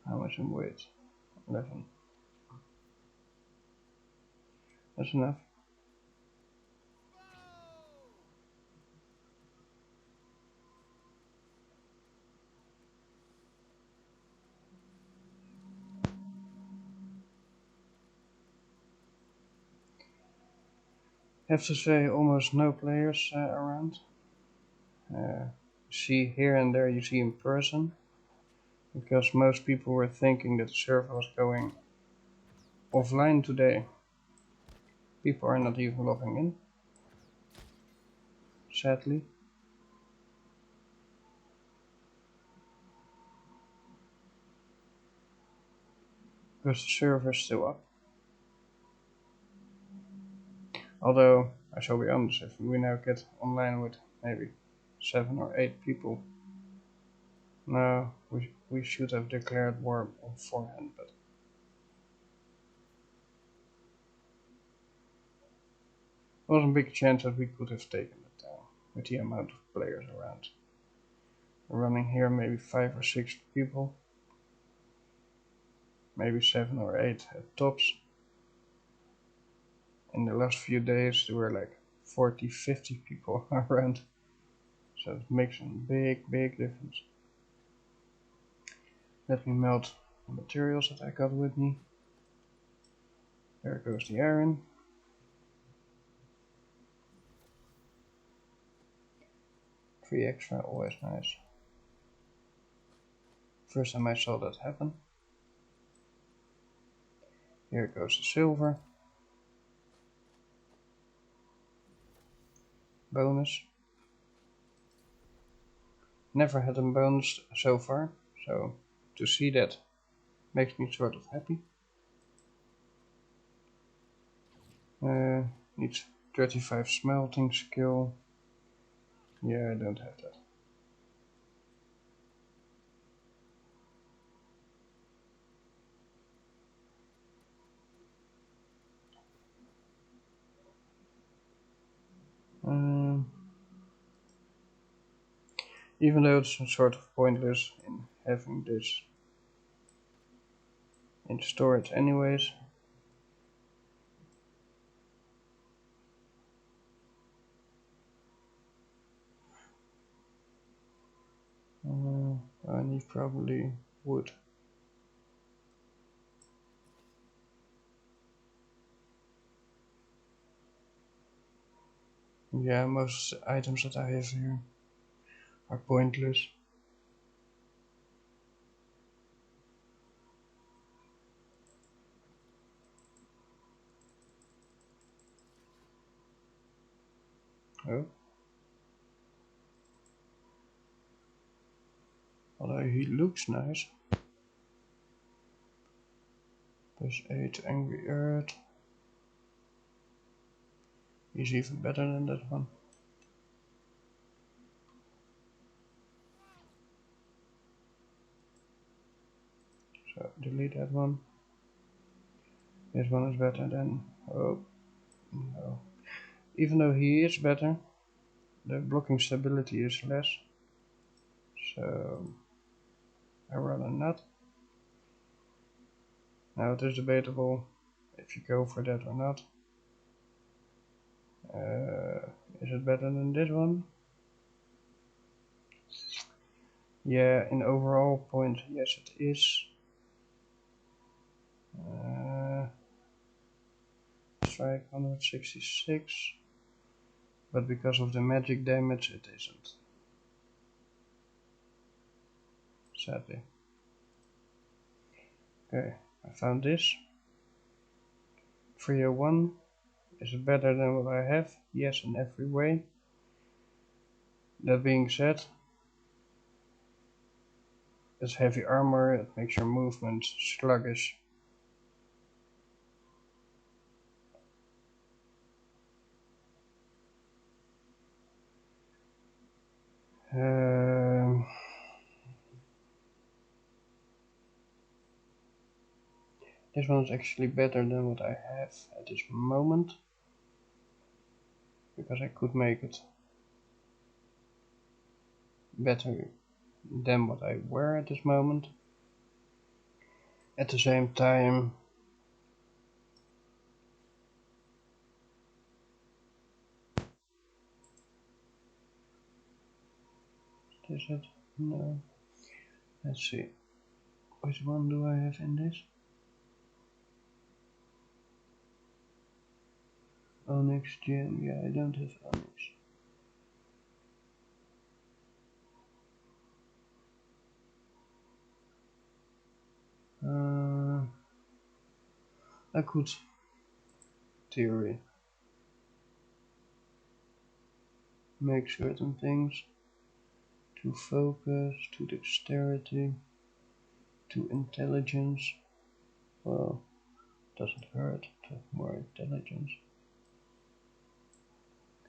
how much in weight? 11. That's enough. Have to say, almost no players around. See here and there, you see in person, because most people were thinking that the server was going offline today. People are not even logging in, sadly. Because the server is still up. Although, I shall be honest, if we now get online with maybe 7 or 8 people, no, we should have declared war beforehand, but there was a big chance that we could have taken it down with the amount of players around. We're running here maybe 5 or 6 people, maybe 7 or 8 at tops. In the last few days there were like 40-50 people around, so it makes a big difference. Let me melt the materials that I got with me. There goes the iron. 3 extra, always nice. First time I saw that happen. Here goes the silver. Bonus. Never had a bonus so far, so to see that makes me sort of happy. Needs 35 smelting skill. Yeah, I don't have that. Even though it's sort of pointless in having this in storage anyways. I need probably wood. Yeah, most items that I have here are pointless. Oh. Although he looks nice. +8 Angry Earth. He's even better than that one. So delete that one. This one is better than, oh no. Even though he is better, the blocking stability is less. So I rather not. Now it is debatable if you go for that or not. Is it better than this one? Yeah, in overall point, yes it is. Strike 166, but because of the magic damage it isn't. Sadly. Okay, I found this. 301 is better than what I have. Yes, in every way. That being said, it's heavy armor, it makes your movement sluggish. This one is actually better than what I have at this moment, because I could make it better than what I wear at this moment. At the same time, is it? No. Let's see. Which one do I have in this? Onyx Gem. Yeah, I don't have Onyx. I could theory make certain things to focus, to dexterity, to intelligence. Well, doesn't hurt to have more intelligence.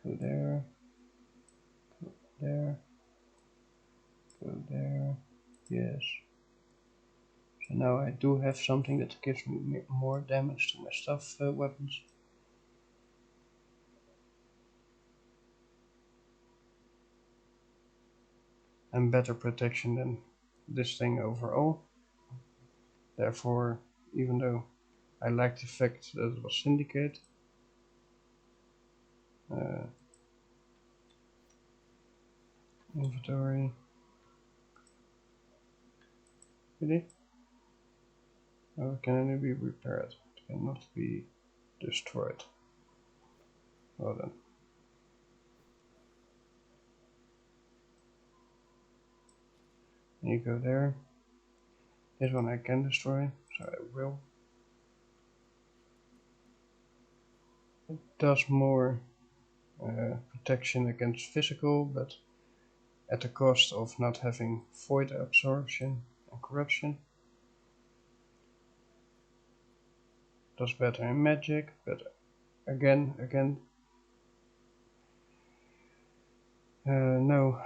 Go there, go there, go there. Yes. So now I do have something that gives me more damage to my stuff weapons. And better protection than this thing overall. Therefore, even though I like the fact that it was Syndicate, inventory. Really? Oh, it can only be repaired. It cannot be destroyed. Well then. You go there. This one I can destroy, so I will. It does more protection against physical, but at the cost of not having void absorption and corruption. Does better in magic, but again, no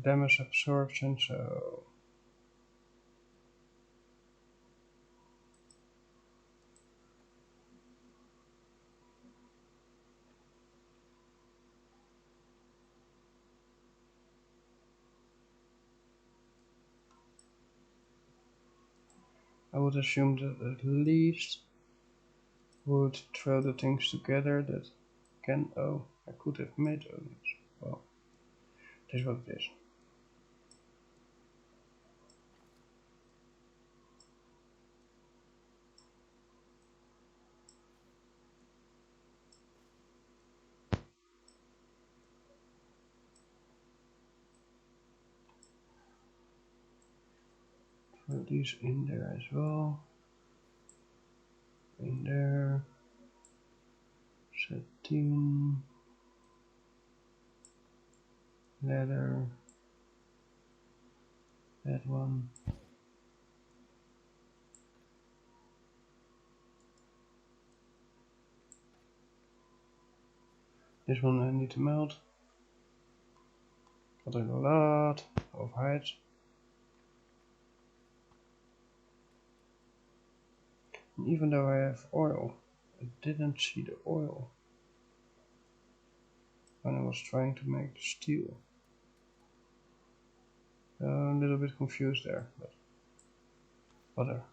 damage absorption, so I would assume that at least would throw the things together that can. Oh, I could have made Onyx. Well, this is what it is. Throw these in there as well. In there. Satin. Leather. That one. This one I need to melt. Got a lot of hides. And even though I have oil, I didn't see the oil when I was trying to make the steel. A little bit confused there, but whatever.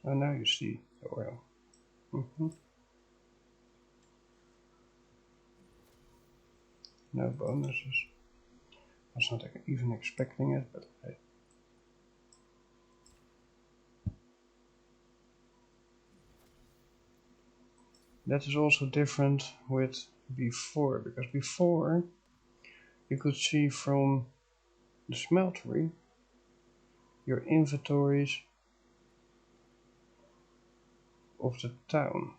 Oh, now you see the oil. No bonuses. I was not even expecting it, but hey. That is also different with before, because before you could see from the smeltery your inventories of the town,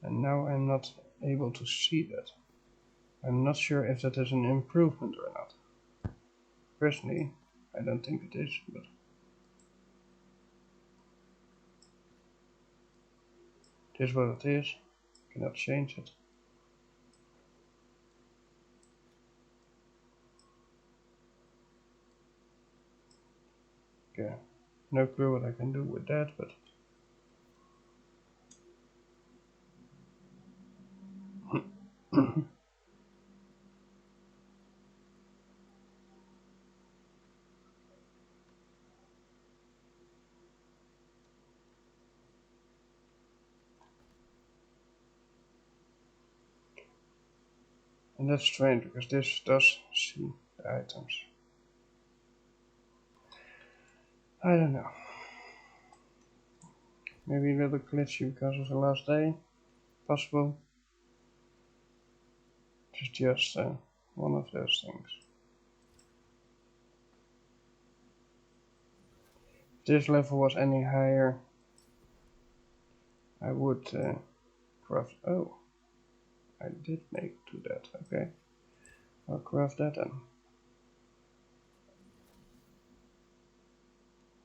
and now I'm not able to see that. I'm not sure if that is an improvement or not. Personally, I don't think it is, but it is what it is. Cannot change it. Okay, no clue what I can do with that, but and that's strange because this does see the items. I don't know. Maybe a little glitchy because of the last day. Possible. It's just one of those things. If this level was any higher, I would craft. Oh, I did make to that. Okay, I'll craft that then.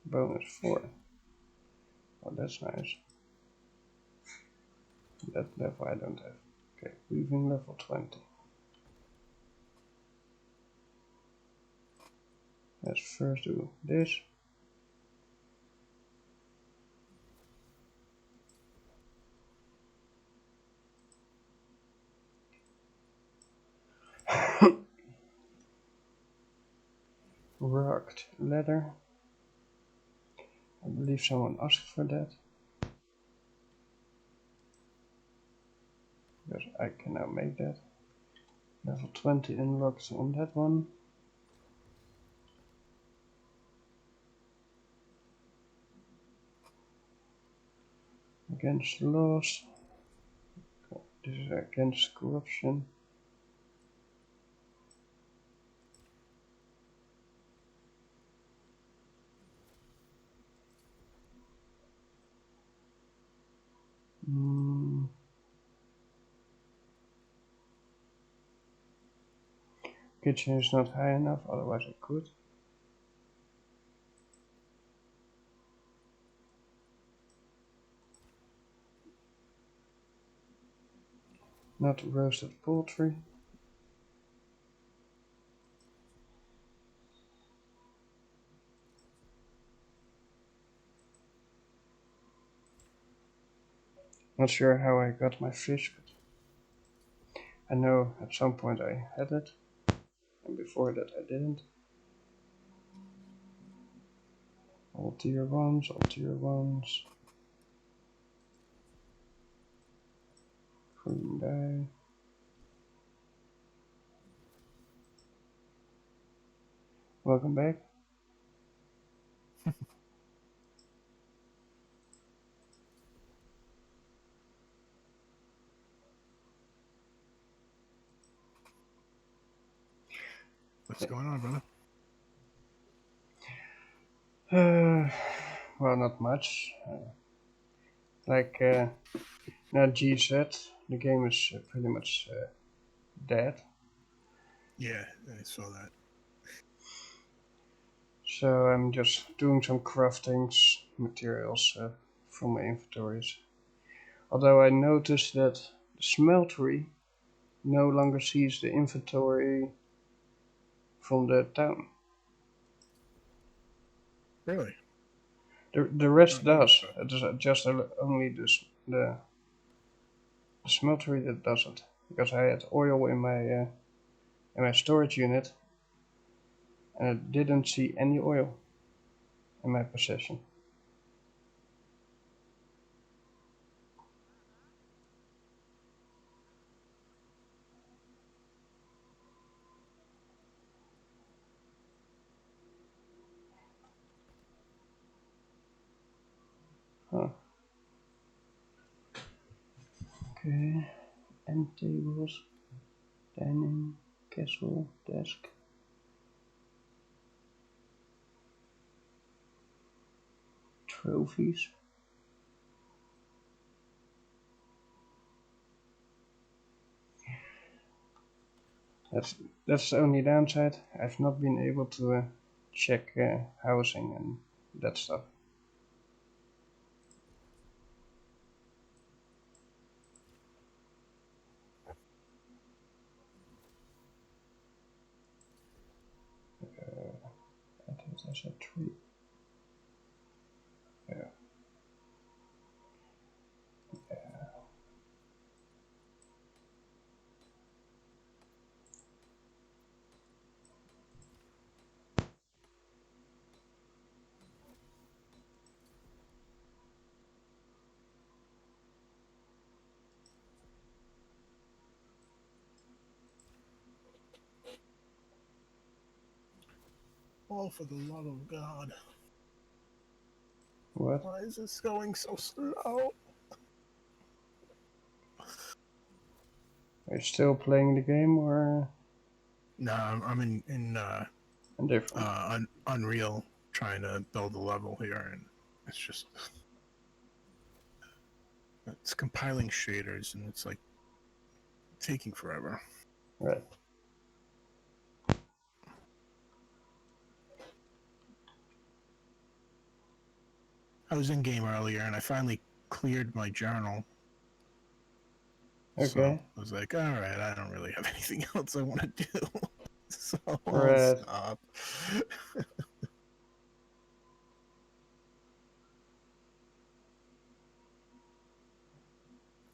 Bonus 4. Oh, that's nice. That level I don't have. Okay, weaving level 20. Let's first do this. Rocked leather. I believe someone asked for that. Because I can now make that. Level 20 unlocked on that one. Against laws. This is against corruption. Kitchen is not high enough, otherwise I could. Not roasted poultry. Not sure how I got my fish, but I know at some point I had it, and before that I didn't. All tier 1s, all tier 1s. Green dye. Welcome back. What's going on, brother? Well, not much. Like G said, the game is pretty much dead. Yeah, I saw that. So I'm just doing some craftings, materials from my inventories. Although I noticed that the smeltery no longer sees the inventory from the town. Really? The rest I does. so. It is just only the smeltery that doesn't. Because I had oil in my storage unit, and I didn't see any oil in my possession. Huh. Okay, end tables, dining, castle, desk. Trophies. That's the only downside. I've not been able to check housing and that stuff. I think there's a tree. Yeah. Oh, for the love of God. What? Why is this going so slow? Are you still playing the game or No, I'm in different? Unreal trying to build a level here, and it's just it's compiling shaders, and it's like taking forever. Right. I was in game earlier, and I finally cleared my journal. So Okay. I was like, all right, I don't really have anything else I want to do. So I'll Right. stop.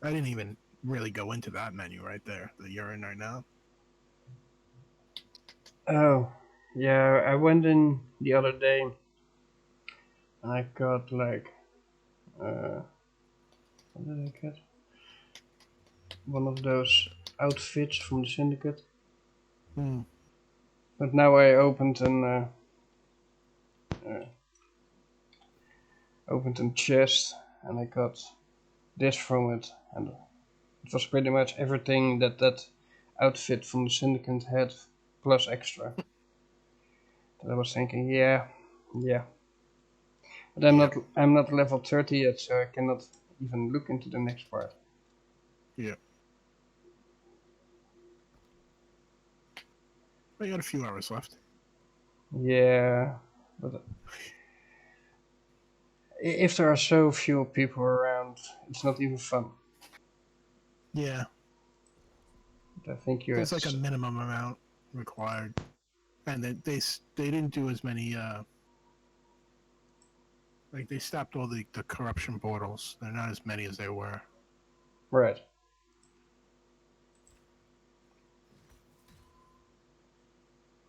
I didn't even really go into that menu right there that you're in right now. Oh, yeah. I went in the other day, and I got like, what did I get? One of those outfits from the Syndicate. Hmm. But now I opened a chest, and I got this from it, and it was pretty much everything that outfit from the Syndicate had, plus extra. And I was thinking, yeah. But I'm not level 30 yet, so I cannot even look into the next part. Yeah. I got a few hours left. Yeah, but if there are so few people around, it's not even fun. Yeah. But I think you There's like a minimum amount required, and they didn't do as many. Like they stopped all the corruption portals. They're not as many as they were. right.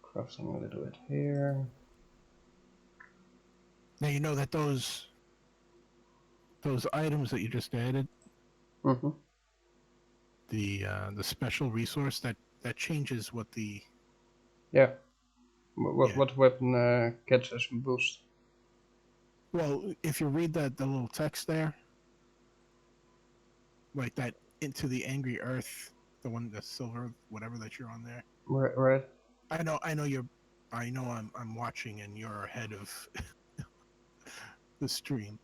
Crafting a little bit here. Now you know that those items that you just added, Mm-hmm. the special resource that changes what the Yeah. yeah. What weapon gets us a boost? Well, if you read the little text there, like that into the angry earth, the one the silver whatever that you're on there. Right. I know I'm watching and you're ahead of the stream,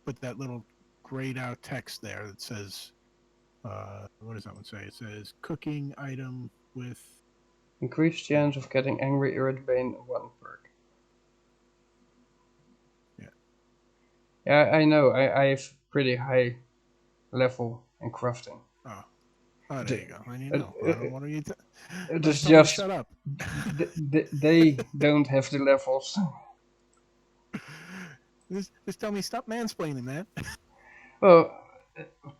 but that little grayed out text there that says, what does that one say? It says cooking item with Increased chance of getting angry Irid Bane 1 perk. yeah. Yeah, I know. I have pretty high level in crafting. Oh, there The, you go. And you uh, know, uh, what are you? it Why you is telling me to just shut up? they don't have the levels. Just tell me stop mansplaining, man. Well,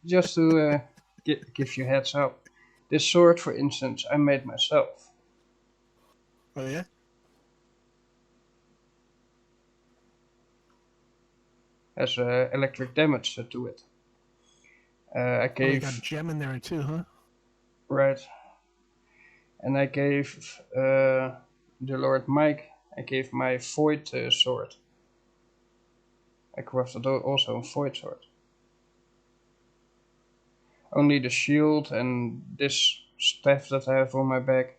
just to give you heads up, this sword, for instance, I made myself. Oh yeah. Has electric damage to it. I Oh, you got a gave gem in there too, huh? right, and I gave the Lord Mike. I gave my Void sword. I crafted also a Void sword. only the shield and this staff that I have on my back,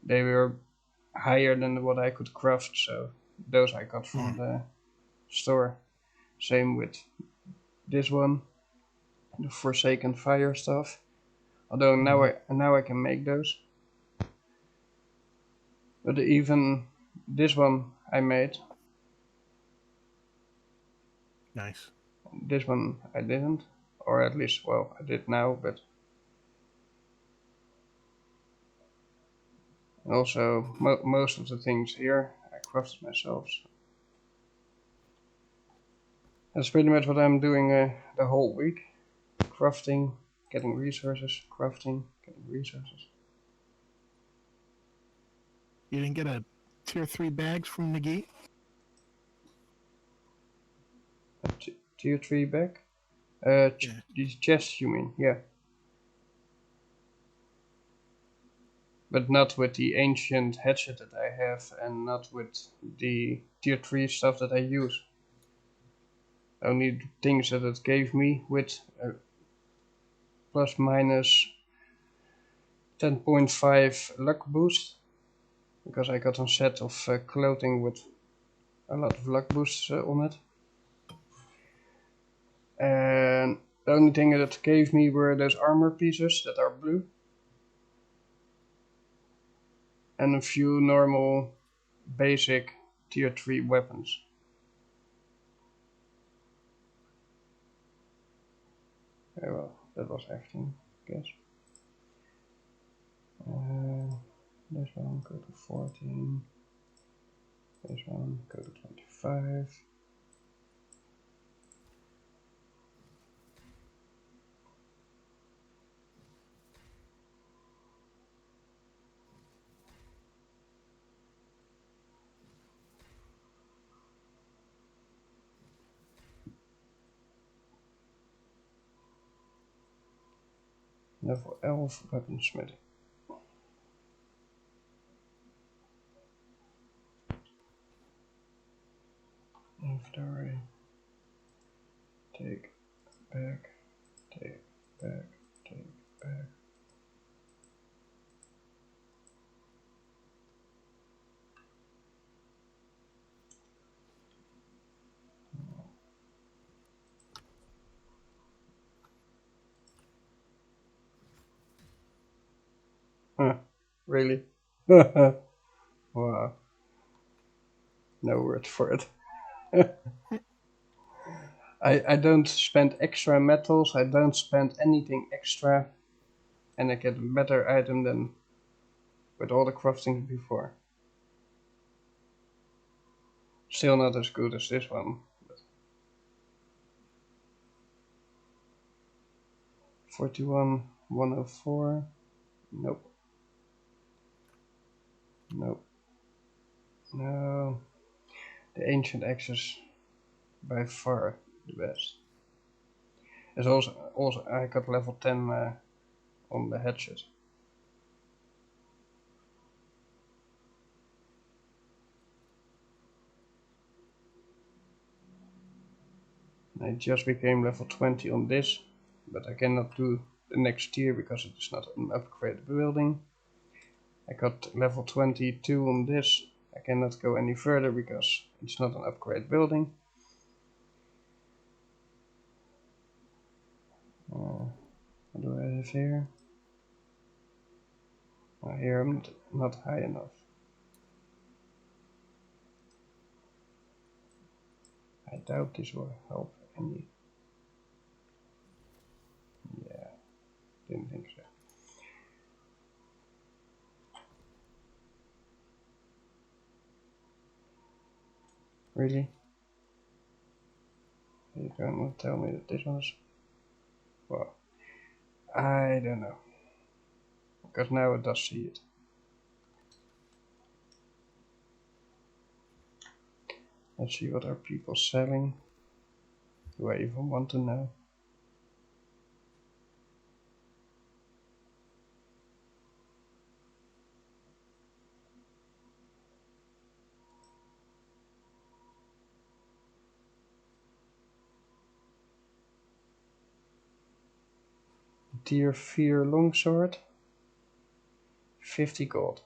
they were higher than what I could craft, so those I got from the store. Same with this one, the Forsaken Fire stuff. Although now I can make those. But even this one I made. Nice. This one I didn't, or at least, well, I did now, but also most of the things here I crafted myself. So. That's pretty much what I'm doing the whole week. Crafting, getting resources, crafting, getting resources. You didn't get a tier 3 bags from Nagi? A tier 3 bag? These chests you mean, yeah. But not with the ancient hatchet that I have and not with the tier 3 stuff that I use. Only the things that it gave me with plus minus 10.5 luck boost. Because I got a set of clothing with a lot of luck boosts on it. And the only thing that it gave me were those armor pieces that are blue. And a few normal basic tier 3 weapons. Yeah, well, that was everything, I guess. This one, go to 14. This one, go to 25. Level 11 weaponsmithing. Inventory. Take back. Take back. Take back. Huh, really? Wow. No word for it. I don't spend extra metals, I don't spend anything extra, and I get a better item than with all the crafting before. Still not as good as this one. But 41, 104. Nope. Nope. No. The ancient axe is by far the best. It's also I got level 10 on the hatchet. I just became level 20 on this, but I cannot do the next tier because it is not an upgraded building. I got level 22 on this. I cannot go any further because it's not an upgrade building. What do I have here? Here I'm not high enough. I doubt this will help any. Yeah, didn't think so. Really? You don't want to tell me that this one's... Well, I don't know. Because now it does see it. Let's see what are people selling. Do I even want to know? tier 4 longsword, 50 gold.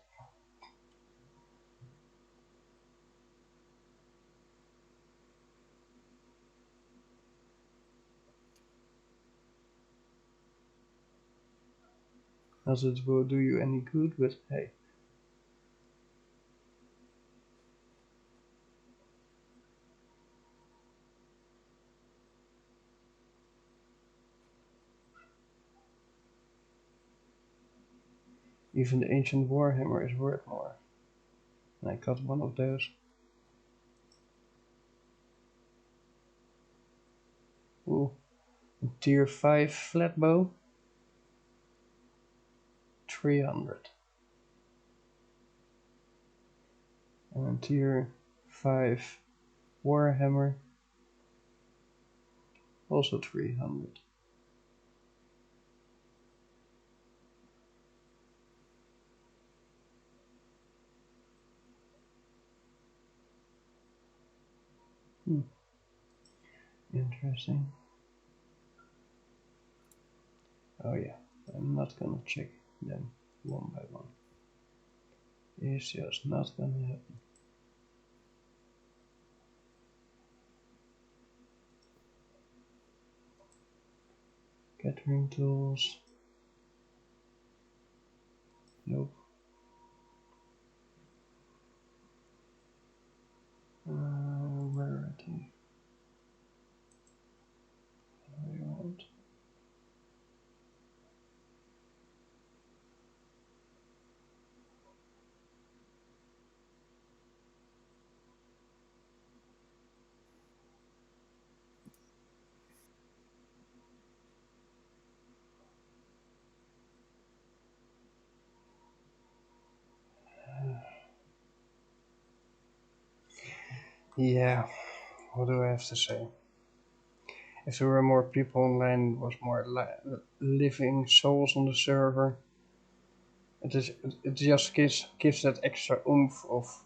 As it will do you any good, but hey. Even the ancient warhammer is worth more. And I got one of those. Ooh, a tier 5 flat bow, 300. And a tier 5 warhammer, also 300. Interesting. Oh yeah, I'm not gonna check them one by one. It's just not gonna happen. Gathering tools. Nope. Rarity. What do you want? Yeah, what do I have to say? If there were more people online, was more living souls on the server. It just gives that extra oomph of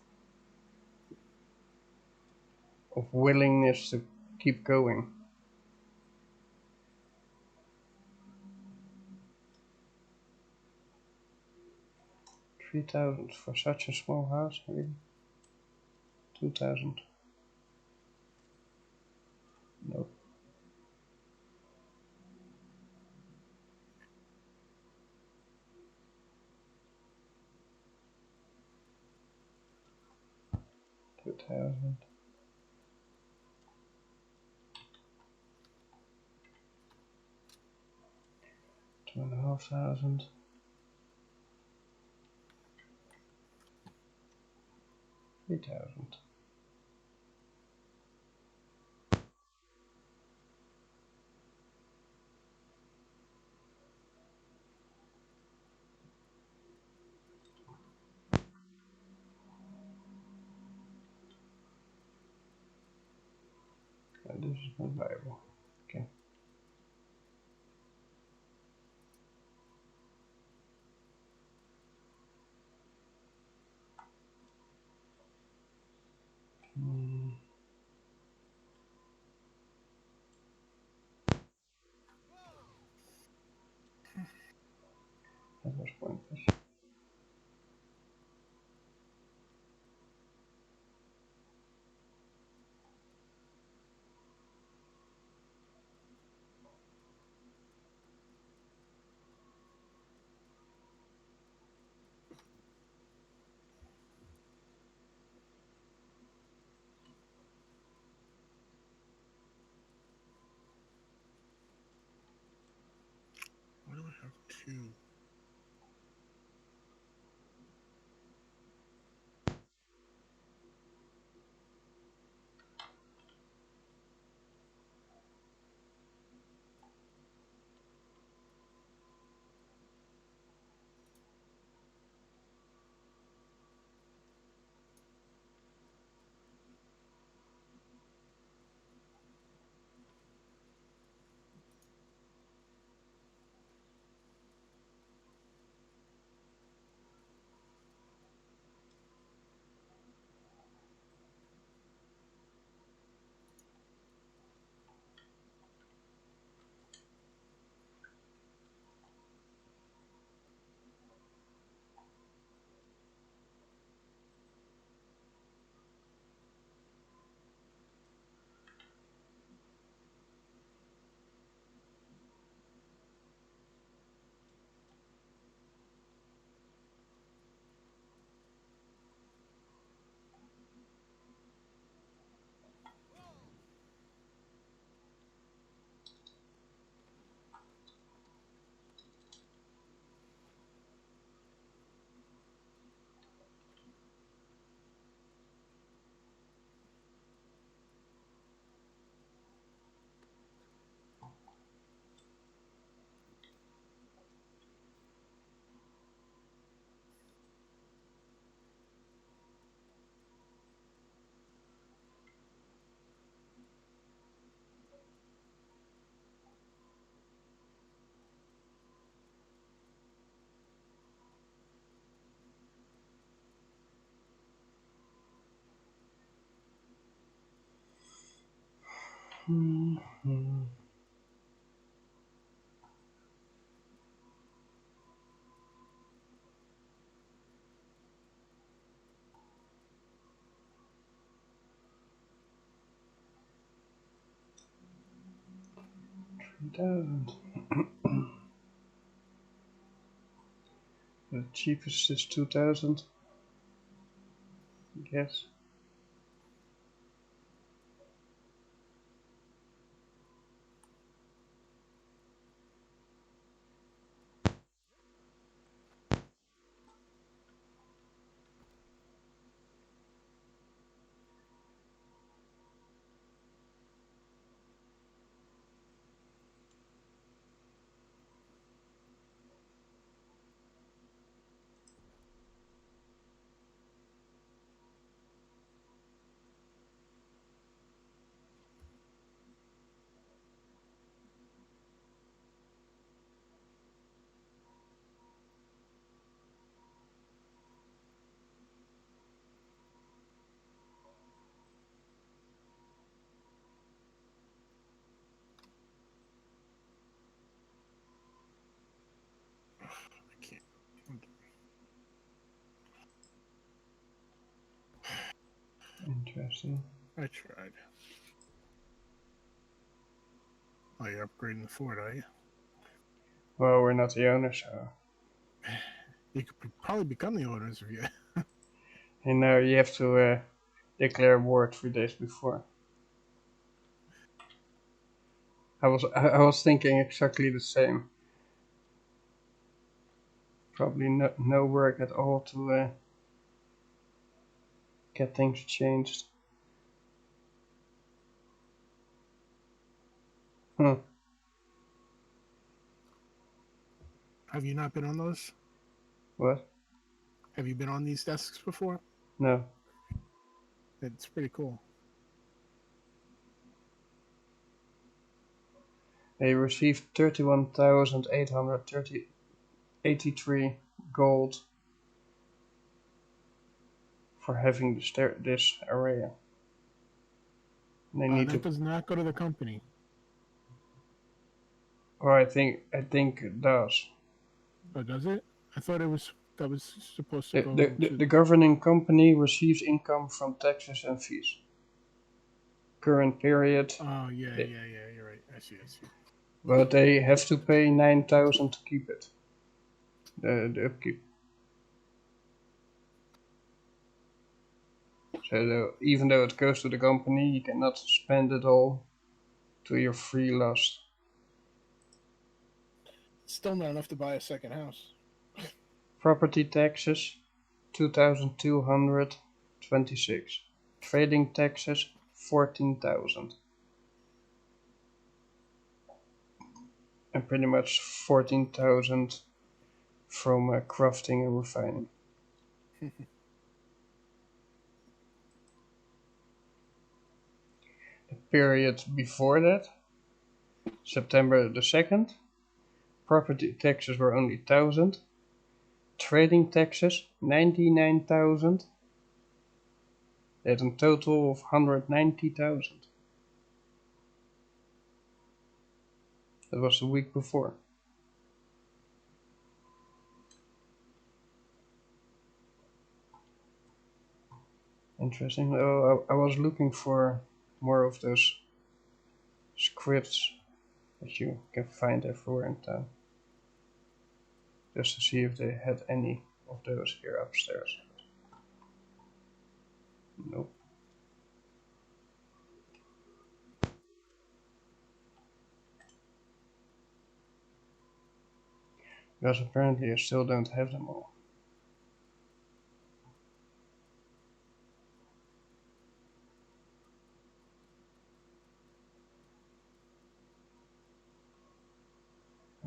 willingness to keep going. 3,000 for such a small house, really? 2,000. Nope. Two thousand. 2,500. 3,000. This is not viable. Okay. That was pointless. Why do I have two? $3,000. The cheapest is 2,000. I guess. I can't. Interesting. I tried. Oh, you're upgrading the Ford, are you? Well, we're not the owner, so. You could probably become the owners if you. And now you have to declare war 3 days before. I was thinking exactly the same. Probably no work at all to get things changed. Huh. Have you not been on those? What? Have you been on these desks before? No. It's pretty cool. They received 31,883 gold for having this area. They need That to. does not go to the company. Or I think it does. Oh, does it? I thought that was supposed to The, go the, the, to. the governing company receives income from taxes and fees. Current period, Oh yeah. You're right. I see. but they have to pay 9,000 to keep it. The upkeep. So even though it goes to the company, you cannot spend it all to your free lust. Still not enough to buy a second house. Property taxes 2,226. Trading taxes 14,000. And pretty much 14,000 from crafting and refining. The period before that, September the 2nd, property taxes were only 1,000. Trading taxes 99,000. They had a total of 190,000. That was the week before. Interesting. I was looking for more of those scripts that you can find everywhere in town. Just to see if they had any of those here upstairs. Nope. Because apparently I still don't have them all.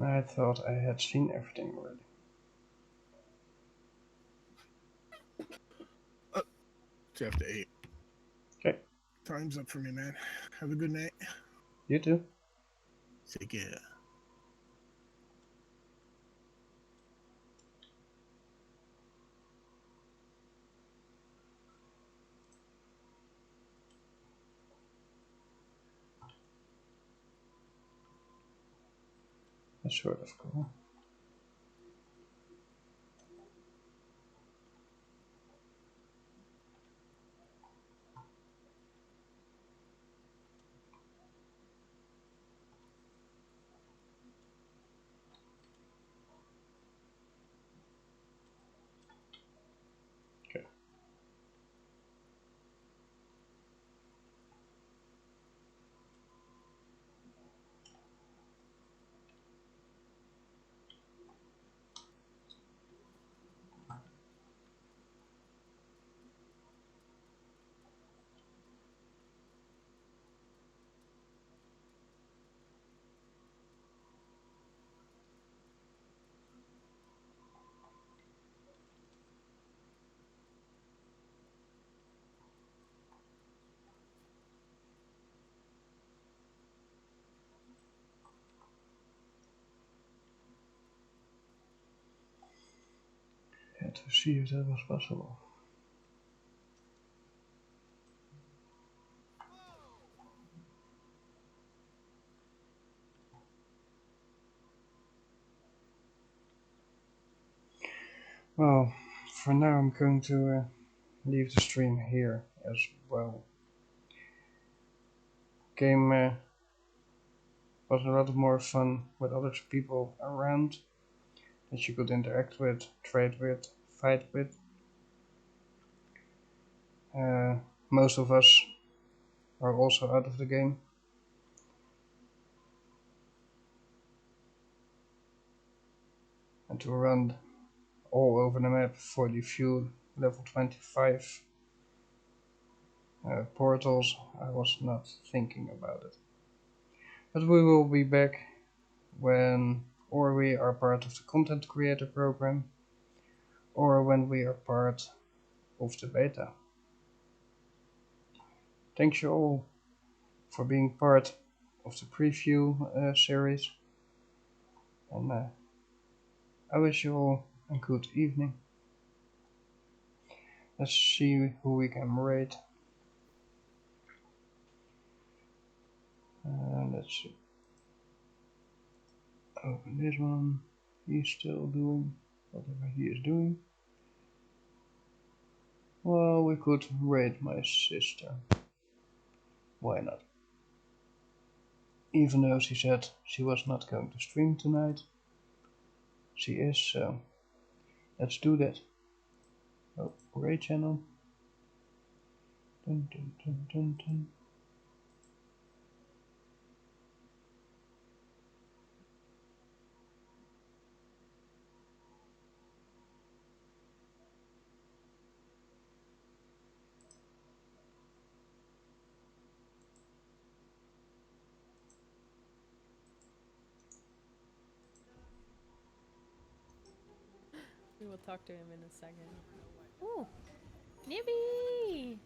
I thought I had seen everything already. It's after 8. Okay. Time's up for me, man. Have a good night. You too. Take care. That's sort of cool. Okay. Had to see if that was possible. Well, for now I'm going to leave the stream here as well. Game was a lot more fun with other people around that you could interact with, trade with, fight with. Most of us are also out of the game. And to run all over the map for the few level 25 portals, I was not thinking about it. But we will be back when or we are part of the content creator program or when we are part of the beta. Thanks you all for being part of the preview series, and I wish you all a good evening. Let's see who we can raid. Let's see. Open this one. He's still doing whatever he is doing. Well, we could raid my sister. Why not? Even though she said she was not going to stream tonight, she is, so let's do that. Oh, raid channel. Dun, dun, dun, dun, dun. We will talk to him in a second. Ooh, Nibby!